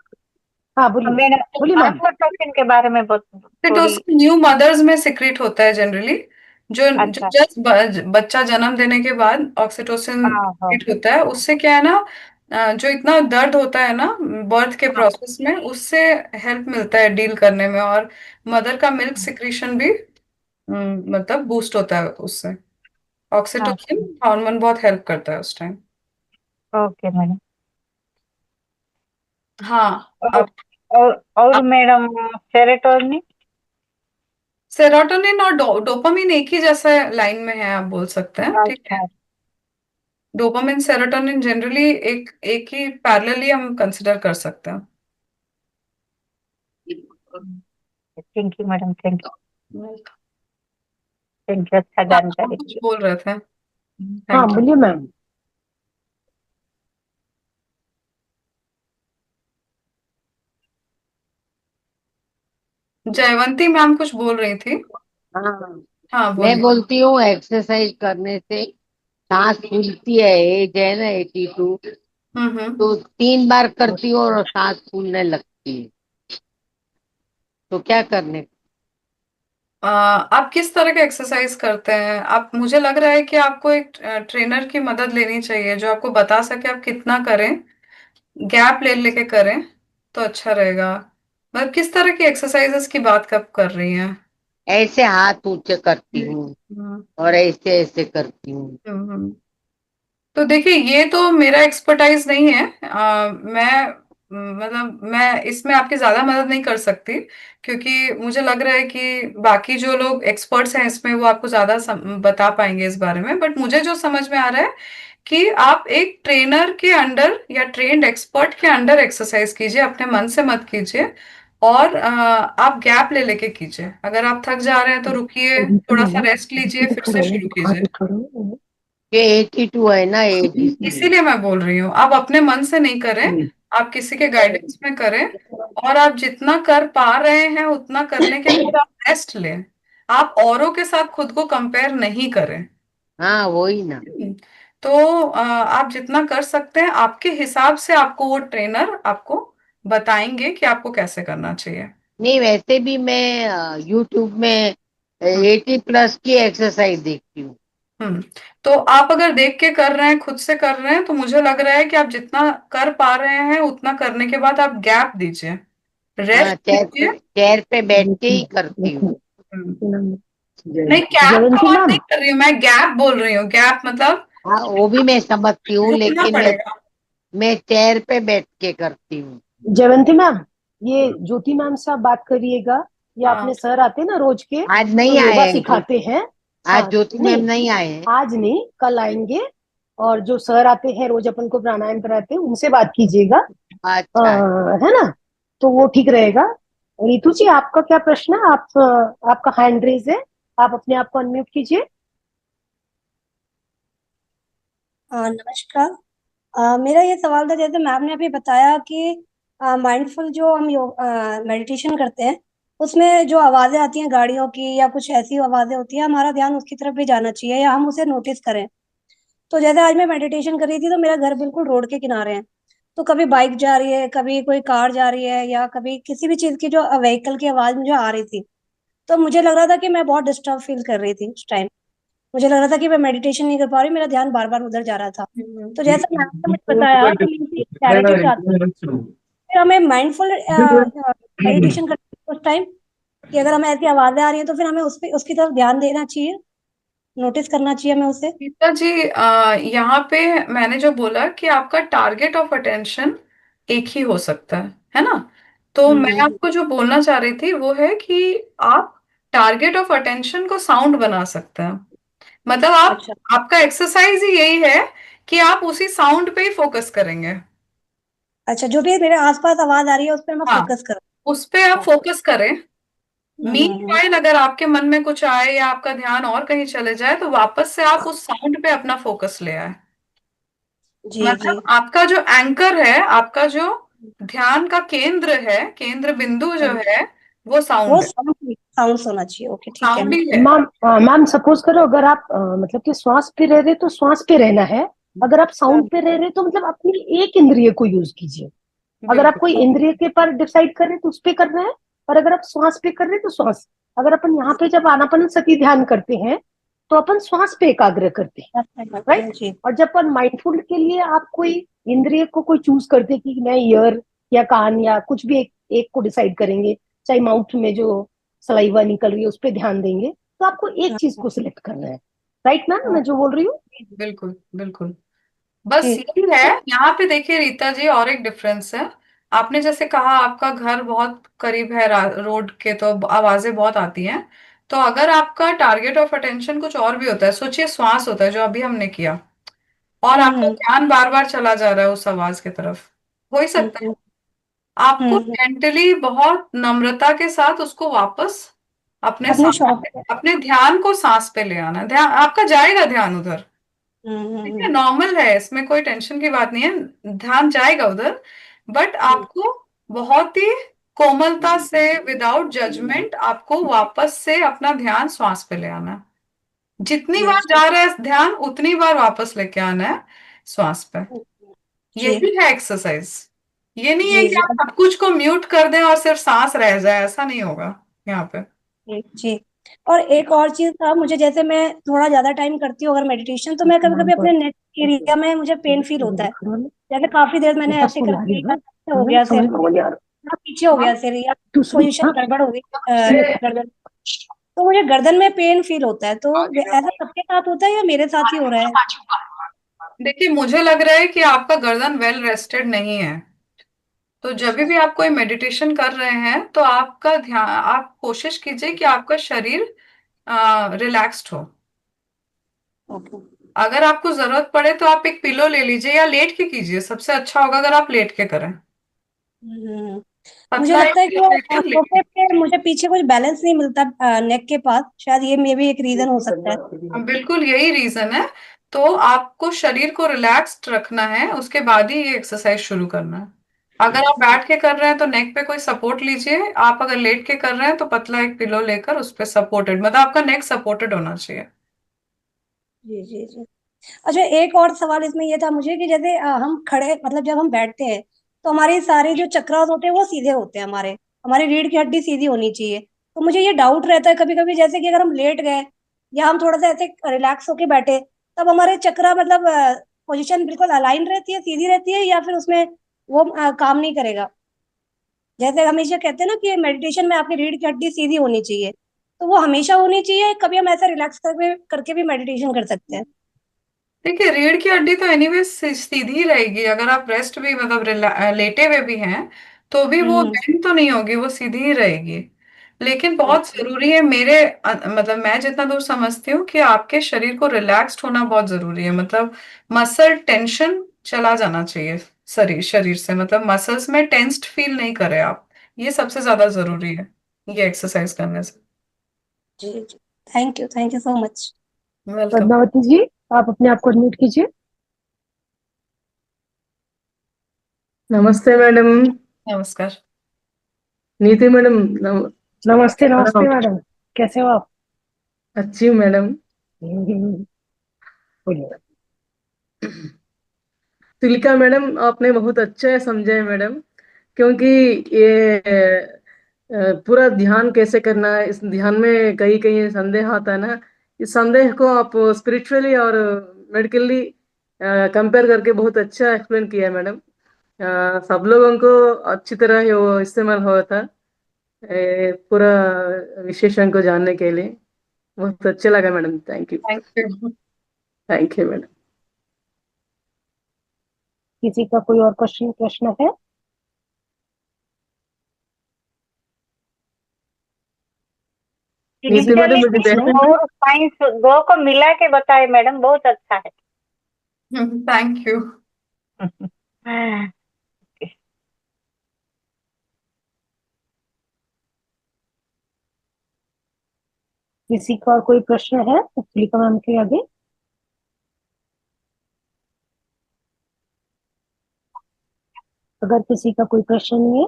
हाँ बोलिए। मैडम बोलिए मैम। आफ्लोटोक्सिन के बारे में थोड़ी। ऑक्सीटोसिन न्यू मदर्स में सिक्रीट होता है जनरली। जो जो अच्छा। जस्ट बच्चा जन्म देने के बाद ऑक्सीटोसिन हाँ हाँ सिक्रीट होता है। उससे क्या है ना, जो इतना दर्द होता है ना बर्थ के हाँ। प्रोसेस में, उससे हेल्प मिलता है डील करने में। और मदर का मिल्क सिक्रीशन भी मतलब बूस्ट होता है उससे। ऑक्सीटोसिन अच्छा। हार्मोन बहुत हेल्प करता है उस टाइम। Okay madam. हाँ। और अब और मैडम सेरोटोनिन। सेरोटोनिन और डोपामिन एक ही जैसे लाइन में है, आप बोल सकते हैं, ठीक है। अच्छा। डोपामिन सेरोटोनिन जनरली एक एक ही पैरेलली हम कंसिडर कर सकते हैं। Thank you madam, thank you, आप थैंक यू, अच्छा जानकारी कुछ दी। बोल रहे थे। हाँ थैंक यू। बोलिए मैम। जयवंती मैम कुछ बोल रही थी। हाँ, हाँ मैं बोलिए। बोलती हूँ एक्सरसाइज करने से सांस फूलती है। एज है ना 82, हम्म। तो 3 बार करती हूँ और सांस फूलने लगती है। तो क्या करने? आप किस तरह के एक्सरसाइज करते हैं? आप, मुझे लग रहा है कि आपको एक ट्रेनर की मदद लेनी चाहिए जो आपको बता सके आप कितना करें, गैप ले लेके करें तो अच्छा रहेगा। मतलब किस तरह की एक्सरसाइजेस की बात कब कर रही हैं? ऐसे हाथ ऊंचे करती हूँ हम्म। और ऐसे ऐसे करती हूँ। हम्म। तो देखिए, ये तो मेरा एक्सपर्टाइज नहीं है। मतलब मैं इसमें आपकी ज्यादा मदद नहीं कर सकती, क्योंकि मुझे लग रहा है कि बाकी जो लोग एक्सपर्ट्स हैं इसमें वो आपको ज्यादा बता पाएंगे इस बारे में। बट मुझे जो समझ में आ रहा है कि आप एक ट्रेनर के अंडर या ट्रेन्ड एक्सपर्ट के अंडर एक्सरसाइज कीजिए, अपने मन से मत कीजिए। और आप गैप ले लेके कीजिए। अगर आप थक जा रहे हैं तो रुकिए, रीता थोड़ा सा मैम, रेस्ट लीजिए, नीचे फिर से खड़ो, शुरू बुखार कीजिए। में खड़ो। ये 82 है ना एज, इसलिए। इसीलिए मैं बोल रही हूँ, आप अपने मन से नहीं करें, आप किसी के गाइडेंस में करें। और आप जितना कर पा रहे हैं उतना करने के बाद आप रेस्ट लें। आप औरों के साथ खुद को कंपेयर नहीं करें। हाँ वही ना। तो आप जितना कर सकते हैं आपके हिसाब से आपको वो ट्रेनर आपको बताएंगे कि आपको कैसे करना चाहिए। नहीं, वैसे भी मैं यूट्यूब में हम्म। 80+ की एक्सरसाइज देखती हूँ। हम्म। तो आप अगर देख के कर रहे हैं, खुद से कर रहे हैं, तो मुझे लग रहा है कि आप जितना कर पा रहे हैं उतना करने के बाद आप गैप दीजिए, हाँ, रेस्ट लीजिए। चेयर पे बैठ के देखिए ही करती हूँ। देखिए, हम्म। मैम, नहीं, गैप का जयवंती बात नहीं मैम, कर रही हूँ मैं, गैप बोल रही हूँ। गैप मतलब हाँ वो भी मैं समझती हूँ, रुकना लेकिन पड़ेगा। मैं चेयर पे बैठ के करती हूँ। जयवंती मैम, ये ज्योति मैम से आप बात करिएगा। ये हाँ। अपने सर आते हैं ना रोज के, आज जो नहीं आए योगा हैं सिखाते हैं। आज हाँ, ज्योति मैम नहीं, नहीं आए हैं। आज नहीं, कल आएंगे। और जो सर आते हैं रोज अपन को प्राणायाम कराते हैं, उनसे बात कीजिएगा। अच्छा। है ना? तो वो ठीक रहेगा। रितु जी, आपका क्या प्रश्न है? आप आपका हैंड रेज है, आप अपने आप को अनम्यूट कीजिए। नमस्कार। मेरा ये सवाल था, जैसे मैम ने अभी बताया कि माइंडफुल जो हम योग मेडिटेशन करते हैं, उसमें जो आवाजें आती हैं गाड़ियों की या कुछ ऐसी आवाजें होती है, हमारा ध्यान उसकी तरफ भी जाना चाहिए या हम उसे नोटिस करें। तो जैसे आज मैं मेडिटेशन कर रही थी तो मेरा घर बिल्कुल रोड के किनारे है। तो कभी बाइक जा रही है, कभी कोई कार जा रही है, या कभी किसी भी चीज की जो व्हीकल की आवाज मुझे आ रही थी, तो मुझे लग रहा था कि मैं बहुत डिस्टर्ब फील कर रही थी उस टाइम। मुझे लग रहा था कि मैं मेडिटेशन नहीं कर पा रही, मेरा ध्यान बार बार उधर जा रहा था। तो जैसा मैम ने मुझे बताया कि मेरी क्लैरिटी हो जाती है, फिर हमें माइंडफुल मेडिटेशन करते हैं उस टाइम, कि अगर हमें ऐसी आवाजें आ रही हैं तो फिर हमें उस पे उसकी तरफ ध्यान देना चाहिए, नोटिस करना चाहिए हमें उसे। गीता जी, यहाँ पे मैंने जो बोला कि आपका टारगेट ऑफ अटेंशन एक ही हो सकता है ना? तो मैं हम्म। आपको जो बोलना चाह रही थी वो है कि आप टारगेट ऑफ अटेंशन को साउंड बना सकते हैं। मतलब आप, अच्छा। आपका एक्सरसाइज ही यही है कि आप उसी साउंड पे ही फोकस करेंगे। अच्छा, जो भी मेरे आसपास आवाज आ रही है उस पर मैं हाँ, फोकस करूँ। उस पे आप फोकस करें। हम्म। मीनवाइल अगर आपके मन में कुछ आए या आपका ध्यान और कहीं चले जाए तो वापस से आप उस साउंड पे अपना फोकस ले आए। जी जी। मतलब आपका जो एंकर है, आपका जो ध्यान का केंद्र है, केंद्र बिंदु जो है, वो वो साउंड है। साउंड साउंड होना चाहिए। ओके, ठीक है। साउंड ही है। मैम, मैम सपोज करो, अगर आप मतलब कि श्वास पे रह रहे तो श्वास पे रहना है। अगर आप साउंड पे रह रहे तो मतलब अपनी एक इंद्रिय को यूज कीजिए। अगर आप बिल्कुल। कोई इंद्रिय के पर डिसाइड कर रहे हैं तो उस पे कर रहे हैं। और अगर आप श्वास पे कर रहे हैं तो श्वास। अगर अपन यहाँ पे जब आनापान सती ध्यान करते हैं तो अपन श्वास पे एकाग्र करते हैं, राइट? जी। और जब अपन माइंडफुल के लिए आप कोई इंद्रिय को कोई चूज करते हैं कि मैं ईयर या कान या कुछ भी एक को डिसाइड करेंगे, चाहे माउथ में जो सलाइवा निकल रही है उस पर ध्यान देंगे, तो आपको एक चीज को सिलेक्ट करना है। राइट मैम, मैं जो बोल रही हूँ? बिल्कुल बिल्कुल। बस ठीक। यही है। यहाँ पे देखिए रीता जी, और एक डिफरेंस है। आपने जैसे कहा आपका घर बहुत करीब है रोड के, तो आवाजें बहुत आती हैं। तो अगर आपका टारगेट ऑफ अटेंशन कुछ और भी होता है, सोचिए श्वास होता है जो अभी हमने किया, और आपका हम्म ध्यान बार बार चला जा रहा है उस आवाज की तरफ, हो ही सकता है। हम्म आपको हम्म, मेंटली बहुत नम्रता के साथ उसको वापस अपने अपने सांस शौक पे, पे। अपने ध्यान को सांस पे ले आना, ध्यान आपका जाएगा, ध्यान उधर, ठीक है, हम्म। नॉर्मल है, इसमें कोई टेंशन की बात नहीं है, ध्यान जाएगा उधर। बट हम्म, आपको बहुत ही कोमलता से, विदाउट जजमेंट, आपको वापस से अपना ध्यान श्वास पे ले आना है। जितनी जी बार जी जा रहा है ध्यान, उतनी बार वापस लेके आना है श्वास पे। जी यही है एक्सरसाइज। ये नहीं है जी कि जी आप सब कुछ को म्यूट कर दें और सिर्फ सांस रह जाए, ऐसा नहीं होगा यहाँ पे। जी जी। और एक और चीज था, मुझे जैसे मैं थोड़ा ज्यादा टाइम करती हूँ अगर मेडिटेशन, तो मैं कभी कभी अपने नेक एरिया में मुझे पेन फील होता है। जैसे काफी देर मैंने ऐसे करके या ऐसे हो गया सिर, या पीछे हो गया सिर, या पोजीशन गड़बड़ हो गई गर्दन, तो मुझे गर्दन में पेन फील होता है। तो ऐसा सबके साथ होता है या मेरे साथ ही हो रहा है? देखिए, मुझे लग रहा है कि आपका गर्दन वेल रेस्टेड नहीं है। तो जब भी आप कोई मेडिटेशन कर रहे हैं तो आपका ध्यान, आप कोशिश कीजिए कि आपका शरीर रिलैक्स्ड हो। ओके। अगर आपको जरूरत पड़े तो आप एक पिलो ले लीजिए, या लेट के कीजिए, सबसे अच्छा होगा अगर आप लेट के करें। हम्म। मुझे पतला एक लगता है कि पिलो लेके वो और लेट सोफे पे मुझे पीछे कुछ बैलेंस नहीं मिलता नेक के पास, शायद ये मे भी एक रीजन हो सकता है। बिल्कुल यही रीजन है। तो आपको शरीर को रिलैक्स्ड रखना है, उसके बाद ही ये एक्सरसाइज शुरू करना है। अगर आप बैठ के कर रहे हैं तो नेक पे कोई सपोर्ट लीजिए, आप अगर लेट के कर रहे हैं तो पतला एक पिलो लेकर उस पे सपोर्टेड, मतलब आपका नेक सपोर्टेड होना चाहिए। जी जी जी। अच्छा, एक और सवाल इसमें ये था मुझे कि जैसे हम खड़े, मतलब जब हम बैठते हैं तो हमारी सारी जो चक्रास होते हैं वो सीधे होते हैं, हमारे हमारी रीढ़ की हड्डी सीधी होनी चाहिए। तो मुझे ये डाउट रहता है कभी कभी, जैसे कि अगर हम लेट गए या हम थोड़ा सा ऐसे रिलैक्स होके बैठे, तब हमारे चक्रा मतलब पोजीशन बिल्कुल अलाइन रहती है, सीधी रहती है, या फिर उसमें वो काम नहीं करेगा? जैसे हमेशा कहते हैं ना कि मेडिटेशन में आपकी रीढ़ की हड्डी सीधी होनी चाहिए, तो वो हमेशा होनी चाहिए, कभी हम ऐसा रिलैक्स करके करके भी मेडिटेशन कर सकते हैं? देखिए, रीढ़ की हड्डी तो एनीवे सीधी रहेगी, अगर आप रेस्ट भी, मतलब लेटे हुए भी हैं तो भी वो हम्म बेंड तो नहीं होगी, वो सीधी ही रहेगी। लेकिन बहुत ओके। जरूरी है, मेरे मतलब मैं जितना दूर समझती हूँ कि आपके शरीर को रिलैक्स्ड होना बहुत जरूरी है, मतलब मसल टेंशन चला जाना चाहिए शरीर शरीर से, मतलब मसल्स में टेंस्ड फील नहीं करें आप। ये सबसे ज्यादा जरूरी है ये एक्सरसाइज करने से। जी जी। Thank you so much. Welcome. Padmavati ji, आप अपने आप को अनम्यूट कीजिए। नमस्ते मैडम। नमस्कार। नीति मैडम। नमस्ते नमस्ते प्रणाम। मैडम, कैसे हो आप? अच्छी हूँ मैडम। बोलिए। तिलका मैडम, आपने बहुत अच्छा समझा है मैडम, क्योंकि ये पूरा ध्यान कैसे करना है, इस ध्यान में कहीं कहीं संदेह आता है ना। इस संदेह को आप स्पिरिचुअली और मेडिकली कंपेयर करके बहुत अच्छा एक्सप्लेन किया है मैडम। सब लोगों को अच्छी तरह ये वो इस्तेमाल हुआ था, पूरा विशेषण को जानने के लिए बहुत अच्छा लगा madam. Thank you. Thank you. Thank you madam. किसी का कोई और क्वेश्चन प्रश्न है? नीति मैडम, मुझे स्पिरिचुअलिटी देखने में और साइंस दो को मिला के बताए मैडम, बहुत अच्छा है। Thank you. किसी का और कोई प्रश्न है तुलिका मैम के आगे? अगर किसी का कोई प्रश्न नहीं है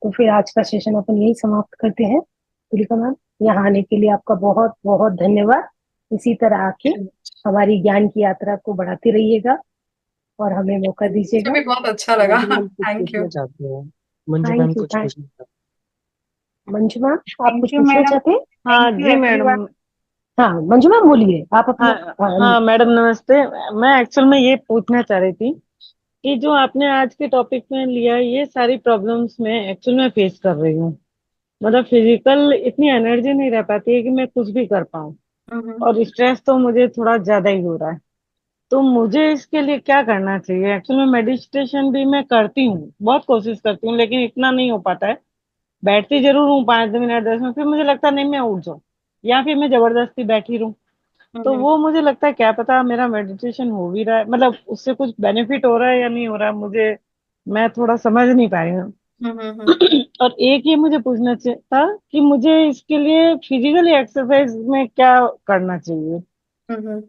तो फिर आज का सेशन अपन यही समाप्त करते हैं। तुलिका मैम, यहाँ आने के लिए आपका बहुत बहुत धन्यवाद। इसी तरह आके हमारी ज्ञान की यात्रा को बढ़ाते रहिएगा और हमें मौका मुझे दीजिएगा। भी बहुत अच्छा लगा। मंजू मैम कुछ थैंक यू। पूछना चाहते हैं। Manju ma'am thank you. कुछ पूछना चाहते मंजू मैम, आप थैंक कुछ यू पूछना मैडम। चाहते हैं? हाँ थैंक यू जी एवरीवन। मैडम। हाँ मंजू मैम बोलिए, आप अपना। हाँ हाँ मैडम, नमस्ते। मैं एक्चुअल में ये पूछना चाह रही थी कि जो आपने आज के टॉपिक में लिया, ये सारी प्रॉब्लम्स मैं एक्चुअल में फेस कर रही हूँ। मतलब फिजिकल इतनी एनर्जी नहीं रह पाती है कि मैं कुछ भी कर पाऊँ, हम्म। और स्ट्रेस तो मुझे थोड़ा ज्यादा ही हो रहा है। तो मुझे इसके लिए क्या करना चाहिए? एक्चुअल में मेडिटेशन भी मैं करती हूँ, बहुत कोशिश करती हूँ, लेकिन इतना नहीं हो पाता है। बैठती जरूर हूँ 5 मिनट 10 मिनट, फिर मुझे लगता है नहीं, मैं उठ जाऊँ। या फिर मैं जबरदस्ती बैठी रहूं। तो हम्म वो मुझे लगता है क्या पता मेरा मेडिटेशन हो भी रहा है, मतलब उससे कुछ बेनिफिट हो रहा है या नहीं हो रहा है, मुझे मैं थोड़ा समझ नहीं पाई हूँ। हम्म हम्म और एक ये मुझे पूछना था कि मुझे इसके लिए फिजिकली एक्सरसाइज में क्या करना चाहिए, हम्म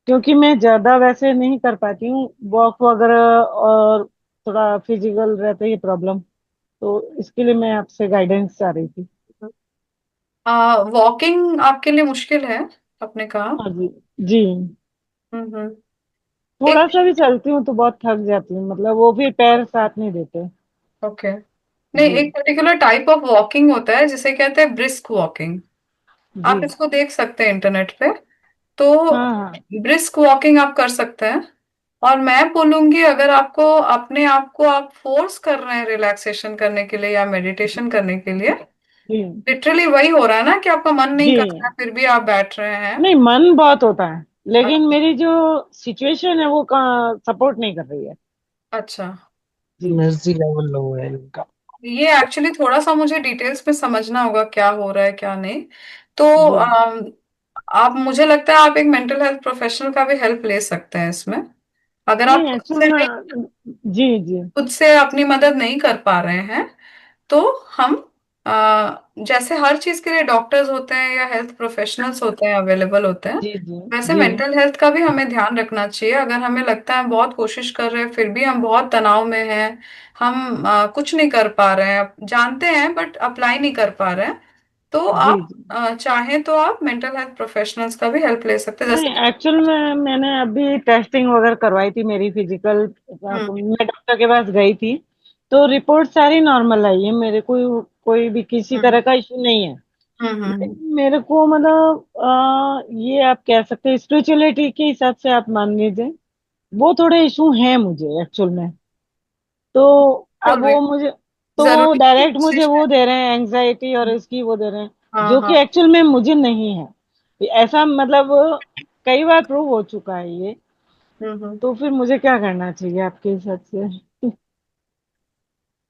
क्योंकि मैं ज्यादा वैसे नहीं कर पाती हूँ वॉक वगैरह, और थोड़ा फिजिकल रहता है ये प्रॉब्लम। तो इसके लिए मैं आपसे गाइडेंस चाह रही थी। वॉकिंग आपके लिए मुश्किल है, आपने कहा। हाँ जी। जी। हम्म। थोड़ा एक सा भी चलती हूँ तो बहुत थक जाती हूँ, मतलब वो भी पैर साथ नहीं देते। ओके, नहीं, जी। एक पर्टिकुलर टाइप ऑफ वॉकिंग होता है जिसे कहते हैं ब्रिस्क वॉकिंग। जी। आप इसको देख सकते हैं इंटरनेट पे। तो हाँ हाँ। ब्रिस्क वॉकिंग आप कर सकते हैं। और मैं बोलूंगी, अगर आपको अपने आप को आप फोर्स कर रहे हैं रिलैक्सेशन करने के लिए या मेडिटेशन करने के लिए, जी। लिटरली वही हो रहा है ना कि आपका मन नहीं जी। कर रहा है फिर भी आप बैठ रहे हैं। नहीं, मन बहुत होता है, लेकिन मेरी जो सिचुएशन है वो सपोर्ट नहीं कर रही है। अच्छा, जी। एनर्जी लेवल लो है इनका। ये एक्चुअली थोड़ा सा मुझे डिटेल्स में समझना होगा क्या हो रहा है क्या नहीं। तो जी। आप, मुझे लगता है आप एक मेंटल हेल्थ प्रोफेशनल का भी हेल्प ले सकते हैं इसमें। अगर आप नहीं, खुद एक्चुअल से नहीं, में। जी जी। खुद से अपनी मदद नहीं कर पा रहे हैं, तो हम जैसे हर चीज के लिए डॉक्टर्स होते हैं या हेल्थ प्रोफेशनल्स होते हैं, अवेलेबल होते हैं, जी जी। वैसे जी मेंटल हेल्थ का भी हमें ध्यान रखना चाहिए। अगर हमें लगता है हम बहुत कोशिश कर रहे हैं फिर भी हम बहुत तनाव में हैं, हम कुछ नहीं कर पा रहे हैं, जानते हैं बट अप्लाई नहीं कर पा रहे हैं, तो जी। आप जी। चाहें तो आप मेंटल हेल्थ प्रोफेशनल्स का भी हेल्प ले सकते हैं, नहीं, जैसे। एक्चुअल में मैंने अभी टेस्टिंग वगैरह करवाई थी मेरी फिजिकल। हम्म मैं डॉक्टर के पास गई थी, तो रिपोर्ट सारी नॉर्मल आई है, मेरे को कोई भी किसी हम्म तरह का इशू नहीं है। हम्म मेरे को मतलब ये आप कह सकते हैं स्पिरिचुअलिटी के हिसाब से आप मान लीजिए, वो थोड़े इशू हैं मुझे एक्चुअल में। तो अब वो राइट, मुझे, तो वो जरूरी डायरेक्ट मुझे वो conversation- दे रहे हैं एंजाइटी और इसकी वो दे रहे हैं, हाँ जो हाँ। कि एक्चुअल में मुझे नहीं है। ऐसा मतलब कई बार प्रूव हो चुका है ये। हम्म। तो फिर मुझे क्या करना चाहिए आपके हिसाब से?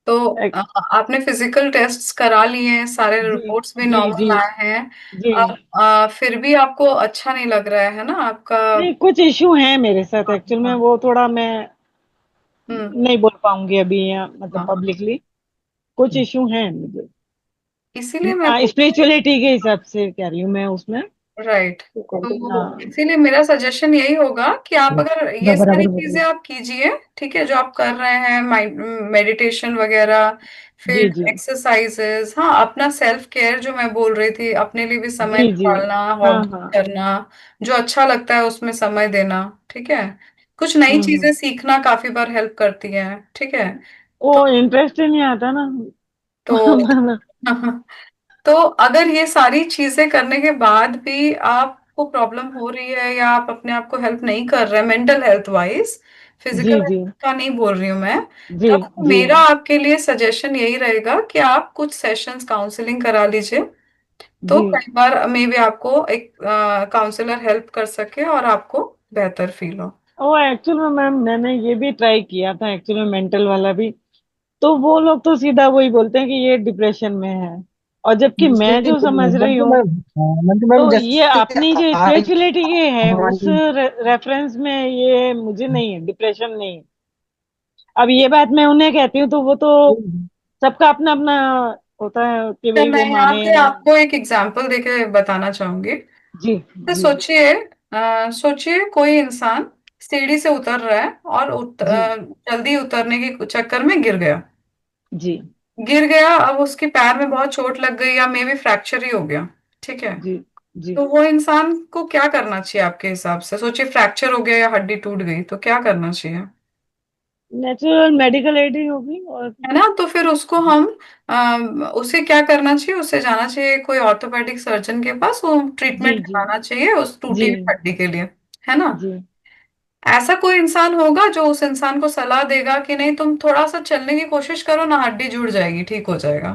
तो एक- आपने फिजिकल टेस्ट्स करा लिए हैं, सारे जी रिपोर्ट्स भी जी। जी। नॉर्मल आए हैं। जी। अब फिर भी आपको अच्छा नहीं लग रहा है ना आपका। नहीं, कुछ इशू है मेरे साथ हाँ एक्चुअल में, हाँ। वो थोड़ा मैं हम्म नहीं बोल पाऊंगी अभी यहाँ, मतलब हाँ हाँ। पब्लिकली। कुछ इशू है मुझे, इसीलिए मैं स्पिरिचुअलिटी के हिसाब से कह रही हूँ मैं उसमें। राइट, तो हाँ। इसीलिए मेरा सजेशन यही होगा कि आप अगर ये सारी बराबर बोल रहे चीजें आप कीजिए, ठीक है, जो आप कर रहे हैं, माइंड मेडिटेशन वगैरह, जी फिर जी। एक्सरसाइजेस, हाँ, अपना सेल्फ केयर जो मैं बोल रही थी, अपने लिए भी समय जी जी। निकालना, हाँ हॉबी हाँ। करना, जो अच्छा लगता है उसमें समय देना, ठीक है, कुछ नई हम्म। चीजें सीखना काफी बार हेल्प करती है, ठीक है। वो तो इंटरेस्ट ही नहीं आता ना। तो तो अगर ये सारी चीजें करने के बाद भी आपको प्रॉब्लम हो रही है या आप अपने आप को हेल्प नहीं कर रहे हैं मेंटल हेल्थ वाइज, जी फिजिकल हेल्थ जी। का नहीं बोल रही हूँ मैं, जी तब जी। मेरा आपके लिए सजेशन यही रहेगा कि आप कुछ सेशंस काउंसलिंग करा लीजिए। तो जी। कई बार मे भी आपको एक काउंसलर हेल्प कर सके और आपको बेहतर फील हो। वो एक्चुअल में मैम मैंने ये भी ट्राई किया था एक्चुअल में, मेंटल वाला भी। तो वो लोग तो सीधा वही बोलते हैं कि ये डिप्रेशन में है, और जबकि मैं जो समझ रही मंटू हूँ, मैम, मंटू मैम तो ये जैसे अपनी जो स्पिरिचुअलिटी ये है उस हमारी रेफरेंस में ये मुझे नहीं है, डिप्रेशन नहीं है। अब ये बात मैं उन्हें कहती हूँ तो वो तो सबका अपना अपना होता है कि तो भाई मैं वो यहाँ माने या पे नहीं। आपको एक एग्जांपल देके बताना चाहूंगी। जी तो जी। सोचिए कोई इंसान सीढ़ी से उतर रहा है और जी जल्दी उतरने के चक्कर में गिर गया। जी। गिर गया, अब उसके पैर में बहुत चोट लग गई या मे भी फ्रैक्चर ही हो गया, ठीक है। जी जी। तो वो इंसान को क्या करना चाहिए आपके हिसाब से? सोचिए फ्रैक्चर हो गया या हड्डी टूट गई तो क्या करना चाहिए? नेचुरल मेडिकल एड ही होगी और। है ना, तो फिर उसको हम उसे क्या करना चाहिए, उसे जाना चाहिए कोई ऑर्थोपेडिक सर्जन के पास, वो जी ट्रीटमेंट जी। कराना चाहिए उस टूटी जी हुई हड्डी के लिए, है ना। जी। ऐसा कोई इंसान होगा जो उस इंसान को सलाह देगा कि नहीं तुम थोड़ा सा चलने की कोशिश करो ना, हड्डी जुड़ जाएगी, ठीक हो जाएगा?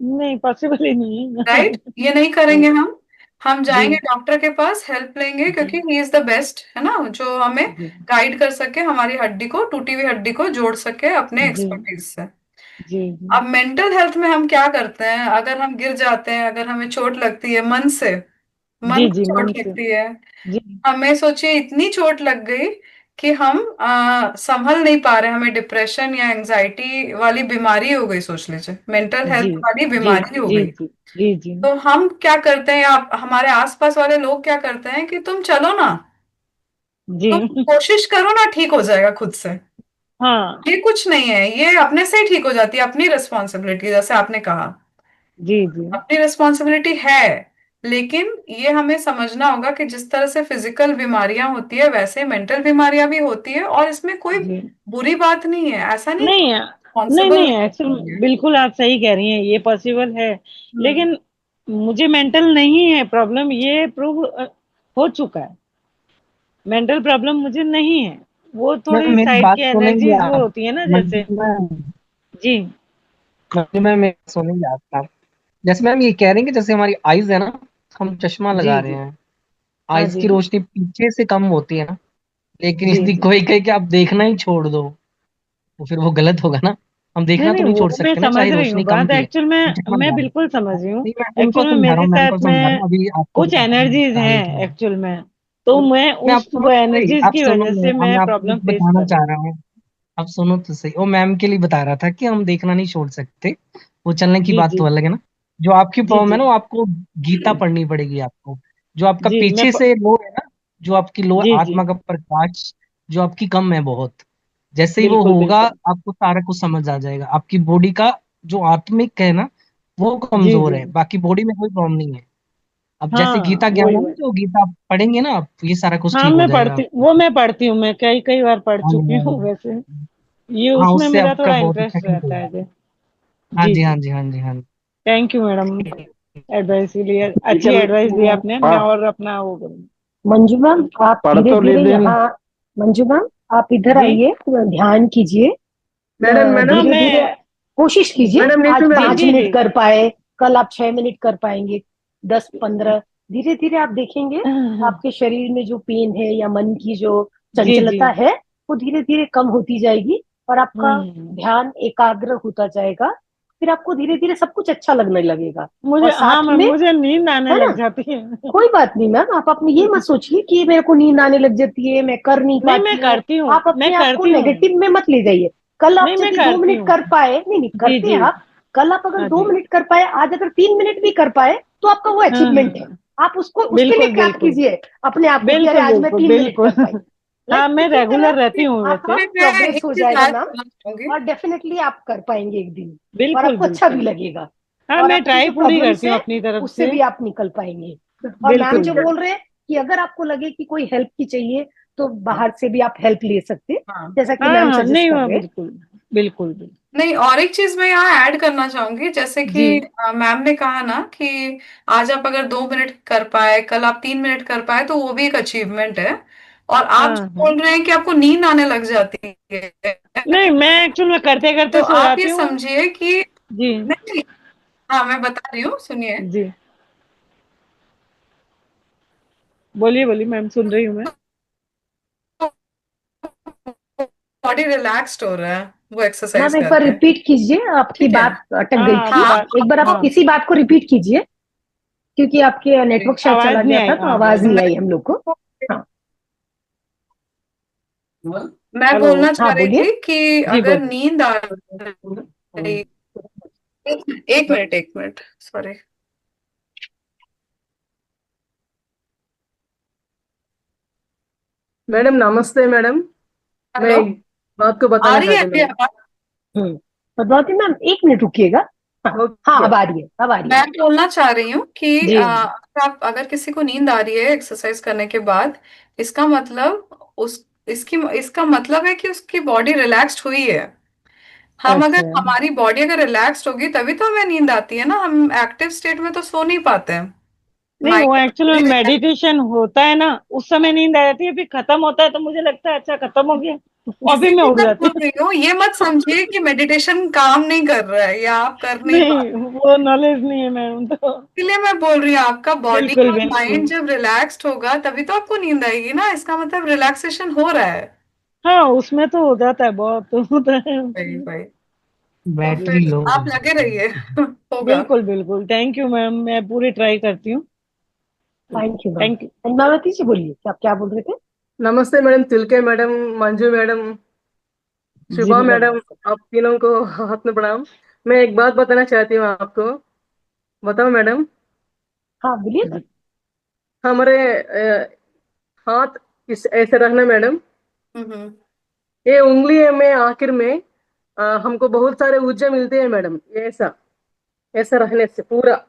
नहीं, पॉसिबल ही नहीं है। राइट, ये नहीं करेंगे हम जी जाएंगे डॉक्टर के पास, हेल्प लेंगे जी। क्योंकि ही इज द बेस्ट, है ना, जो हमें जी गाइड कर सके, हमारी हड्डी को, टूटी हुई हड्डी को जोड़ सके अपने जी। एक्सपर्टीज से। जी जी। अब मेंटल हेल्थ में हम क्या करते हैं, अगर हम गिर जाते हैं, अगर हमें चोट लगती है मन से, मन जी को मन चोट से। लगती है। जी हमें सोचिए इतनी चोट लग गई कि हम संभल नहीं पा रहे, हमें डिप्रेशन या एंजाइटी वाली बीमारी हो गई, सोच लीजिए मेंटल जी हेल्थ वाली जी बीमारी हो जी गई। जी जी जी तो हम क्या करते हैं, आप हमारे आसपास वाले लोग क्या करते हैं कि तुम चलो ना, जी। तुम कोशिश करो ना, ठीक हो जाएगा खुद से। हाँ ये कुछ नहीं है, ये अपने से ही ठीक हो जाती है, अपनी रिस्पॉन्सिबिलिटी, जैसे आपने कहा जी जी अपनी रिस्पॉन्सिबिलिटी है। लेकिन ये हमें समझना होगा कि जिस तरह से फिजिकल बीमारियां होती है वैसे मेंटल बीमारियां भी होती है, और इसमें कोई जी। बुरी बात नहीं है, ऐसा नहीं नहीं नहीं रिस्पॉन्सिबल नहीं, नहीं एक्चुअल है। बिल्कुल आप सही कह रही हैं, ये पॉसिबल है। हम्म। लेकिन मुझे मेंटल नहीं है प्रॉब्लम, ये प्रूव हो चुका है। मेंटल प्रॉब्लम मुझे नहीं है, वो मैम थोड़ी मेरी साइड बात की सुनेंगे एनर्जीज वो आप? होती है ना, जैसे। मंजू मैम, जी मंजू मैम मेरी सुनेंगे आपका? जैसे मैम ये कह रहे हैं कि जैसे हमारी आईज है ना, हम चश्मा जी लगा रहे जी। हैं, हाँ आईज जी की रोशनी पीछे से कम होती है ना, लेकिन जी यदि जी। कोई कहे कि आप देखना ही छोड़ दो, तो फिर वो गलत होगा ना। हम नहीं देखना तो नहीं, नहीं छोड़ वो मैं सकते ना, समझ चाहे रही हूँ रोशनी कम बात, भी है, एक्चुअल में हम चश्मा मैं लगा रहे बिल्कुल समझ रही हैं। हूँ। नहीं, मैं उनको एक्चुअल में समझा रहा मेरे हूँ, मैम को साथ समझा रहा में हूँ, अभी आपको कुछ बताता हूँ एनर्जीज पहले हैं तो। एक्चुअल में, तो मैं मैं उस आपको वो एनर्जीज आप की सुनो, वजह से मैं मैं आपको प्रॉब्लम एक फेस बताना कर रही चाह हूँ। रहा हूँ। अब सुनो तो सही, वो मैम के लिए बता रहा था कि हम देखना नहीं छोड़ सकते, वो चलने की जी बात जी तो अलग है ना। जो आपकी जी प्रॉब्लम है जी ना, वो आपको गीता पढ़नी पड़ेगी आपको। जो आपका जी पीछे से लो है ना, जो आपकी लो जी जी आत्मा का प्रकाश, जो आपकी कम है बहुत, जैसे ही वो बिल्कुल होगा बिल्कुल। आपको सारा कुछ समझ आ जाएगा। आपकी बॉडी का जो आत्मिक है ना, वो जी कमजोर जी। है, बाकी बॉडी में कोई प्रॉब्लम नहीं है। अब जैसे हाँ गीता ज्ञान वही है ना, वही। जो गीता आप पढ़ेंगे ना आप, ये सारा कुछ हाँ ठीक हो मैं जाएगा पढ़ती, आपको। वो मैं पढ़ती हूँ, मैं कई कई बार पढ़ हाँ चुकी जी, हाँ हूँ जी। वैसे। ये हाँ, उसमें उससे मेरा आपका थोड़ा बहुत अच्छा इंटरेस्ट ठीक हो रहता है जी। जाएगा। हाँ जी जी, हाँ जी। जी, हाँ जी, हाँ जी। थैंक यू मैडम, एडवाइस के लिए, अच्छी चल एडवाइस दी आपने, मैं हाँ, और अपना वो करूँगी। मंजू मैम आप पढ़ धीरे तो धीरे लेते हैं ना। यहाँ, मंजू मैम आप इधर जी आइए, ध्यान कीजिए। मैडम हाँ मैडम धीरे धीरे मैं। कोशिश कीजिए, मैडम आज नीतू जी मैडम। 5 मिनट जी कर पाए, कल आप 6 मिनट कर पाएंगे, 10 15, धीरे धीरे आप देखेंगे आपके शरीर में जो पेन है या मन की जो जी जी। चंचलता है वो धीरे धीरे कम होती जाएगी, और आपका हम्म। ध्यान एकाग्र होता जाएगा। फिर आपको धीरे धीरे सब कुछ अच्छा लगने लगेगा। मुझे, और हाँ साथ मैम, में, मुझे नींद आने है लग ना, जाती है। कोई बात नहीं मैम, आप अपने ये मत सोचिए कि मेरे को नींद आने लग जाती है, मैं कर नहीं नहीं मैं पाती हूँ। करती हूँ, आप मैं अपने आप को करती हूँ। नेगेटिव में मत ले जाइए। कल आप नहीं मैं यदि दो करती मिनट हूँ। कर पाए, नहीं नहीं जी करते हैं जी। आप, कल आप अगर हाँ दो जी। मिनट कर पाए, आज अगर 3 मिनट भी कर पाए, तो आपका वो हाँ अचीवमेंट है। हाँ। आप उसको, उसके लिए बिल्कुल क्लैप बिल्कुल कीजिए अपने आप को कि अरे बिल्कुल आज मैं बिल्कुल 3 मिनट बिल्कुल। कर पाई। हाँ लाइक मैं इसी तरह रेगुलर रहती से हूँ आपका वैसे। मैं प्रोग्रेस एक हो चीज जाएगा आज मैम, बोलना चाहूंगी। और डेफिनेटली आप कर पाएंगे एक दिन, और बिल्कुल आपको अच्छा भी बिल्कुल। लगेगा, हाँ और मैं आपकी ट्राई जो पूरी प्रॉब्लम्स करती हूँ है अपनी तरफ उससे से। भी आप निकल पाएंगे। और मैम बिल्कुल जो बिल्कुल। बोल रहे हैं कि अगर आपको लगे कि कोई हेल्प की चाहिए तो बाहर से भी आप हेल्प ले सकते हैं, हाँ जैसा कि हाँ मैम हाँ, सजेस्ट नहीं कर मैं रहे हैं। बिल्कुल बिल्कुल बिल्कुल। नहीं, और एक चीज मैं यहाँ ऐड करना चाहूंगी, जैसे कि जी मैम ने कहा ना कि आज आप अगर 2 मिनट कर पाए, कल आप 3 मिनट कर पाए, तो वो भी एक अचीवमेंट है। और आप हाँ जो हाँ। बोल रहे हैं कि आपको नींद आने लग जाती है, नहीं मैं एक्चुअल में करते तो करते सो आप ये जाती हूँ। समझिए कि जी नहीं, हाँ मैं बता रही हूँ, सुनिए। जी। बोलिए बोलिए मैम, सुन रही हूँ मैं। बॉडी रिलैक्स्ड हो रहा है वो एक्सरसाइज मैम एक बार करके। रिपीट कीजिए, आपकी ठीक है। बात अटक हाँ गई आपकी थी। हाँ बात। एक बार आप हाँ इसी बात को रिपीट कीजिए, क्योंकि आपके नेटवर्क शायद आवाज चला नहीं गया आई, था तो हाँ आवाज बोलिए। नहीं मैं आई हम लोग को। हाँ मैं हेलो। बोलना चाह हाँ रही बोलिए। थी कि जी अगर बोलिए। नींद आ रही, एक मिनट सॉरी। मैडम नमस्ते मैडम। मैं हेलो, एक बात को आ बताना रही है चाहती हूँ अभी मैडम। आवाज? पद्मावती मैम 1 मिनट रुकिएगा। हाँ हाँ, ओके। अब आ रही है, अब आ रही मैं है। बोलना चाह रही हूँ कि जी आप अगर किसी को नींद आ रही है एक्सरसाइज करने के बाद, इसका मतलब उस इसकी इसका मतलब है कि उसकी बॉडी रिलैक्स्ड हुई है। हम अगर, अच्छा। हमारी बॉडी अगर रिलैक्स्ड होगी तभी तो हमें नींद आती है ना, हम एक्टिव स्टेट में तो सो नहीं पाते हैं। नहीं वो एक्चुअल में माइंड, मेडिटेशन होता है ना, उस समय नींद आ जाती है, फिर खत्म होता है तो मुझे लगता है अच्छा खत्म हो गया, और फिर मैं इसीलिए उठ मैं जाती बोल हूँ। रही हूँ, ये मत समझिए कि मेडिटेशन काम नहीं कर रहा है या आप कर नहीं पा नहीं रहे। वो नॉलेज नहीं है मैम तो। इसीलिए मैं बोल रही हूँ, आपका बॉडी बिल्कुल और माइंड बिल्कुल। जब रिलैक्स्ड होगा तभी तो आपको नींद आएगी ना, इसका मतलब रिलैक्सेशन हो रहा है। हाँ उसमें तो हो जाता है, बहुत तो होता है वही उसमें। वही। तो बैटरी फिर लो हो आप लगे जाती रहिए, है। होगा। बिल्कुल बिल्कुल, थैंक यू मैम, मैं पूरी ट्राई करती हूँ। Thank you ma'am. Thank you. Padmavati ji बोलिए, कि आप क्या बोल रहे थे? नमस्ते madam, Tilke madam, Manju madam, जी शुभा मैडम। मैडम, आप तीनों को हाथ में प्रणाम। मैं एक बात बताना चाहती हूँ आपको। बताओ मैडम। हाँ बोलिए ना। हमारे हाथ इस ऐसे रखना मैडम। हम्म। ये उंगली में आखिर में हमको बहुत सारे ऊर्जा मिलते हैं मैडम। ये ऐसा ऐसा रखने से, पूरा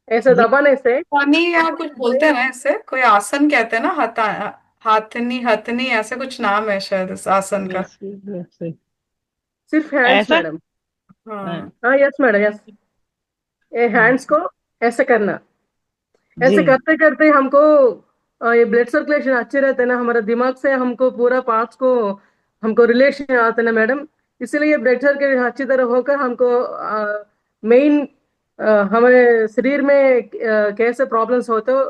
ऐसा ये दबाने से। पानी या कुछ बोलते हैं ना, इससे कोई आसन कहते हैं ना, हाथनी हथनी, ऐसे कुछ नाम है शायद इस आसन का। Yes yes. सिर्फ हैंड्स ऐसा। मैडम। हाँ। हाँ यस मैडम, यस। ये हैंड्स को ऐसे करना। जी ऐसे करते करते हमको ये ब्लड सर्कुलेशन अच्छे रहते हैं ना, हमारा दिमाग से हमको पूरा पार्ट्स को हमको रिलेशन आते हैं ना मैडम। इसीलिए ब्लड सर्कुलेशन अच्छी तरह होकर हमको मेन हमारे शरीर में कैसे प्रॉब्लम्स होते हो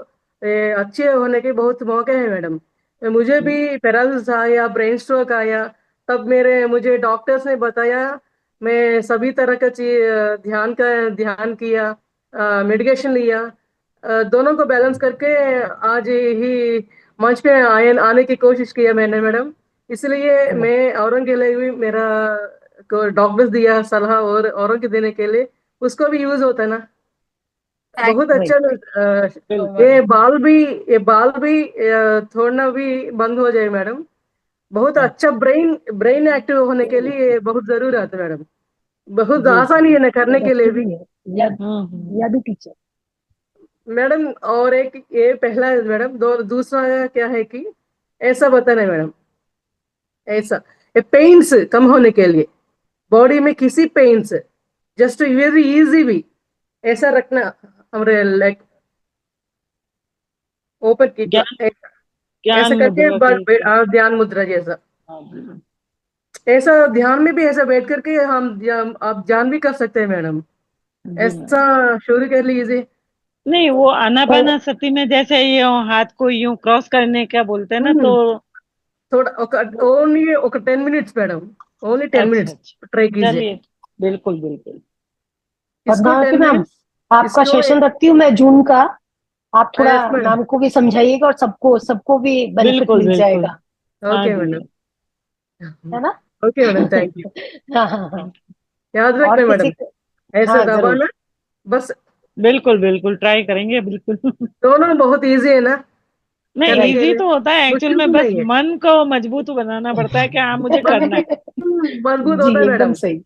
ये अच्छे होने के बहुत मौके हैं मैडम। मुझे भी पैरालिसिस आया, ब्रेन स्ट्रोक आया, तब मुझे डॉक्टर्स ने बताया। मैं सभी तरह का चीज ध्यान किया, मेडिकेशन लिया, दोनों को बैलेंस करके आज ही मंच पे आने की कोशिश किया मैंने मैडम। इसलिए मैं औरों के लिए भी मेरा को डॉक्टर्स दिया सलाह और औरों के देने के लिए उसको भी यूज होता है ना। थैंक बहुत अच्छा। राइट। यू। ये बाल भी छोड़ना भी बंद हो जाए मैडम। बहुत अच्छा ब्रेन ब्रेन एक्टिव होने के लिए ये बहुत जरूरी है मैडम। बहुत जी आसानी है ना करने के लिए डॉक्टर भी भी है या हम्म। या भी टीचर। मैडम। और एक ये पहला है मैडम। दूसरा क्या है कि ऐसा बताना है मैडम। ऐसा ये पेन्स कम होने के लिए बॉडी में किसी पेन्स जस्ट वेरी इजी भी ऐसा रखना। हमारे लाइक ओपन कितना ज्ञान ऐसा ज्ञान ऐसा करके मुद्रा के। ध्यान मुद्रा जैसा। हाँ जी। ऐसा ध्यान में भी ऐसा बैठ करके आप ध्यान भी कर सकते हैं मैडम। जी ऐसा मैम। शुरू कर लीजिए। नहीं, वो आनापानासती में जैसे ये हाथ को यूं क्रॉस करने का बोलते हैं ना, तो हम्म, थोड़ा only 10 minutes madam. Only ten अच्छा मिनट्स अच्छा। ट्राई कीजिए। चलिए, बिल्कुल बिल्कुल। इसको पद्मावती टेन मैम, मिनट्स आपका इसको सेशन रखती हूँ मैं जून का। आप थोड़ा यस मैडम। मैम को भी समझाइएगा और सबको सबको भी बेनिफिट बिल्कुल मिल बिल्कुल। जाएगा, हाँ ओके जी। मैडम। है ना? Okay madam, thank you. हाँ हाँ हाँ। याद और रखना किसी मैडम, को? ऐसे हाँ जरूर। दबाना बस। बिल्कुल बिल्कुल ट्राई करेंगे बिल्कुल। दोनों बहुत इजी है ना नहीं, करने राइट। के इजी लिए। तो होता है एक्चुअल मुश्किल में, भी बस नहीं है। मन को मजबूत बनाना पड़ता है कि हाँ मुझे मन करना है। मजबूत जी होता है एकदम मैडम। सही।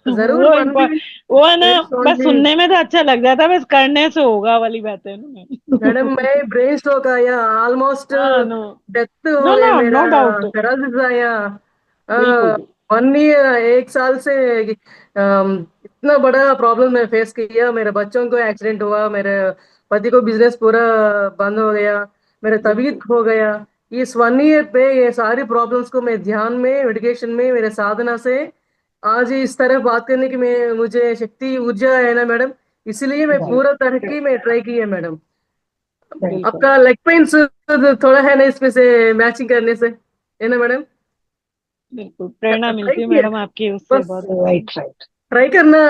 जरूर मन भी वो है ना, वेरी बस स्ट्रांगली। सुनने में तो अच्छा लग जाता है, बस करने से होगा वाली बात है ना। मैडम मैं ब्रेन स्ट्रोक आया, ऑलमोस्ट हाँ। नो डेथ हो नो गया नो मेरा, नो डाउट। पैरालिसिस आया। बिल्कुल। 1 ईयर 1 साल से इतना बड़ा प्रॉब्लम मैं फेस किया। मेरे बच्चों को एक्सीडेंट हुआ, मेरे पति को बिजनेस पूरा बंद हो गया, मेरा तबीयत बिल्कुल। खो गया। इस 1 ईयर पे ये सारी प्रॉब्लम्स को मैं ध्यान में, मेडिकेशन में, मेरे साधना से आज इस तरह बात करने की मैं मुझे शक्ति ऊर्जा है ना मैडम। इसलिए मैं राइट। पूरा तरह की मैं ट्राई की है मैडम। राइट। बिल्कुल आपका लेग पेन्स थोड़ा है ना इसमें से मैचिंग करने से, है ना मैडम। बिल्कुल प्रेरणा ट्राई मिलती है किया मैडम आपकी उससे बस। बहुत अच्छी। Right right. ट्राई करना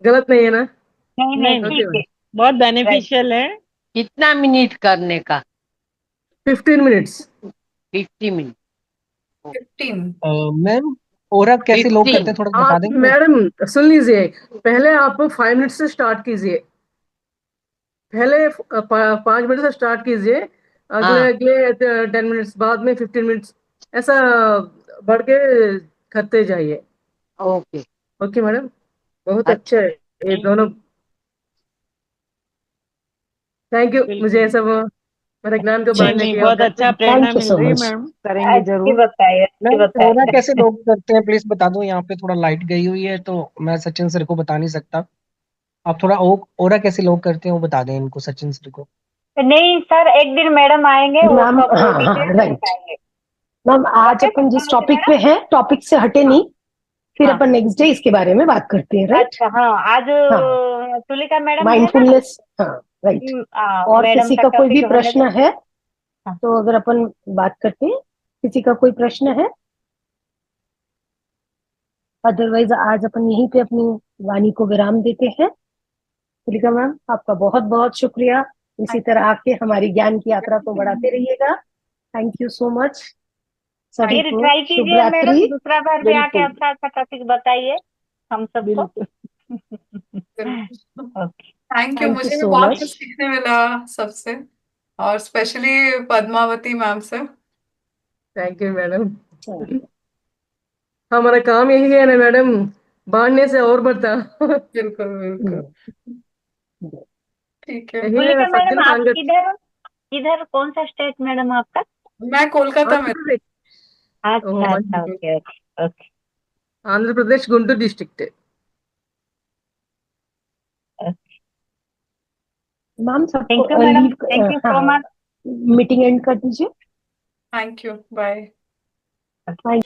गलत नहीं है ना। नहीं नहीं नहीं नहीं, ओके ठीक है। मैडम। बहुत राइट। बेनिफिशियल है। कितना मिनट करने का? 15 मिनट्स। 50 मिनट? 15। मैम, ओरा कैसे लोग करते 15? हैं, थोड़ा सा आप बता देंगे? मैडम सुन लीजिए। पहले आप 5 मिनट से स्टार्ट कीजिए। पहले 5 मिनट से स्टार्ट कीजिए। अगले हाँ। अगले 10 मिनट्स, बाद में 15 मिनट्स, ऐसा बढ़ के करते जाइए। ओके। ओके मैडम, बहुत अच्छा अच्छा। है ये दोनों। थैंक यू मुझे बिल्कुल। ये सब मेरे ज्ञान को नहीं बढ़ाने नहीं, के बहुत अवसर पे। अच्छा, प्रेरणा थैंक यू मिल सो रही है मच। मैम, करेंगे अच्छी जरूर। बताइए, अच्छी मैम, ओरा बताइए। कैसे लोग करते हैं प्लीज बता दो। यहाँ पे थोड़ा लाइट गई हुई है तो मैं सचिन सर को बता नहीं सकता। आप थोड़ा ओरा कैसे लोग करते हैं वो बता दें इनको, सचिन सर को। नहीं सर, एक दिन मैडम आएंगे, वो मैम सब हाँ डिटेल हाँ से राइट। बताएंगे। मैम आज ओके अपन जिस पद्मावती टॉपिक पे मैडम। हैं टॉपिक से हटे नहीं, फिर हाँ अपन नेक्स्ट डे इसके बारे में बात करते हैं, राइट? अच्छा, हाँ आज हाँ, तुलिका मैडम है ना। माइंडफुलनेस। हाँ राइट। और मैडम किसी का का कोई भी टॉपिक होने प्रश्न दो। है हाँ। तो अगर अपन बात करते हैं, किसी का कोई प्रश्न है? अदरवाइज आज अपन यहीं पे अपनी वाणी को विराम देते हैं। तुलिका मैम, आपका बहुत बहुत शुक्रिया इसी तरह आके हमारी ज्ञान की यात्रा को बढ़ाते रहिएगा। थैंक यू सो मच सभी फिर को। ट्राई कीजिए शुभ मैडम, रात्रि। दूसरा बार भी आके बिल्कुल अच्छा अच्छा टॉपिक बताइए हम सबको। बिल्कुल। बिल्कुल। Okay, thank you, thank you मुझे भी सो बहुत मच। कुछ सीखने मिला सबसे, और स्पेशली पद्मावती मैम से। Thank you madam. हमारा काम यही है ना मैडम, बांटने से और बढ़ता। बिल्कुल बिल्कुल। ठीक है। यही मेरा भूलिका मैडम, सज्जन आप संगत। किधर किधर कौन सा स्टेट मैडम आपका? मैं कोलकाता में। आंध्र प्रदेश। ओह अच्छा अच्छा, मंచి। Okay okay okay Andhra Pradesh Guntur district. Ma'am सबको thank you madam, leave, thank you सो हाँ, मच। मीटिंग एंड कर दीजिए। Thank you, bye. थैंक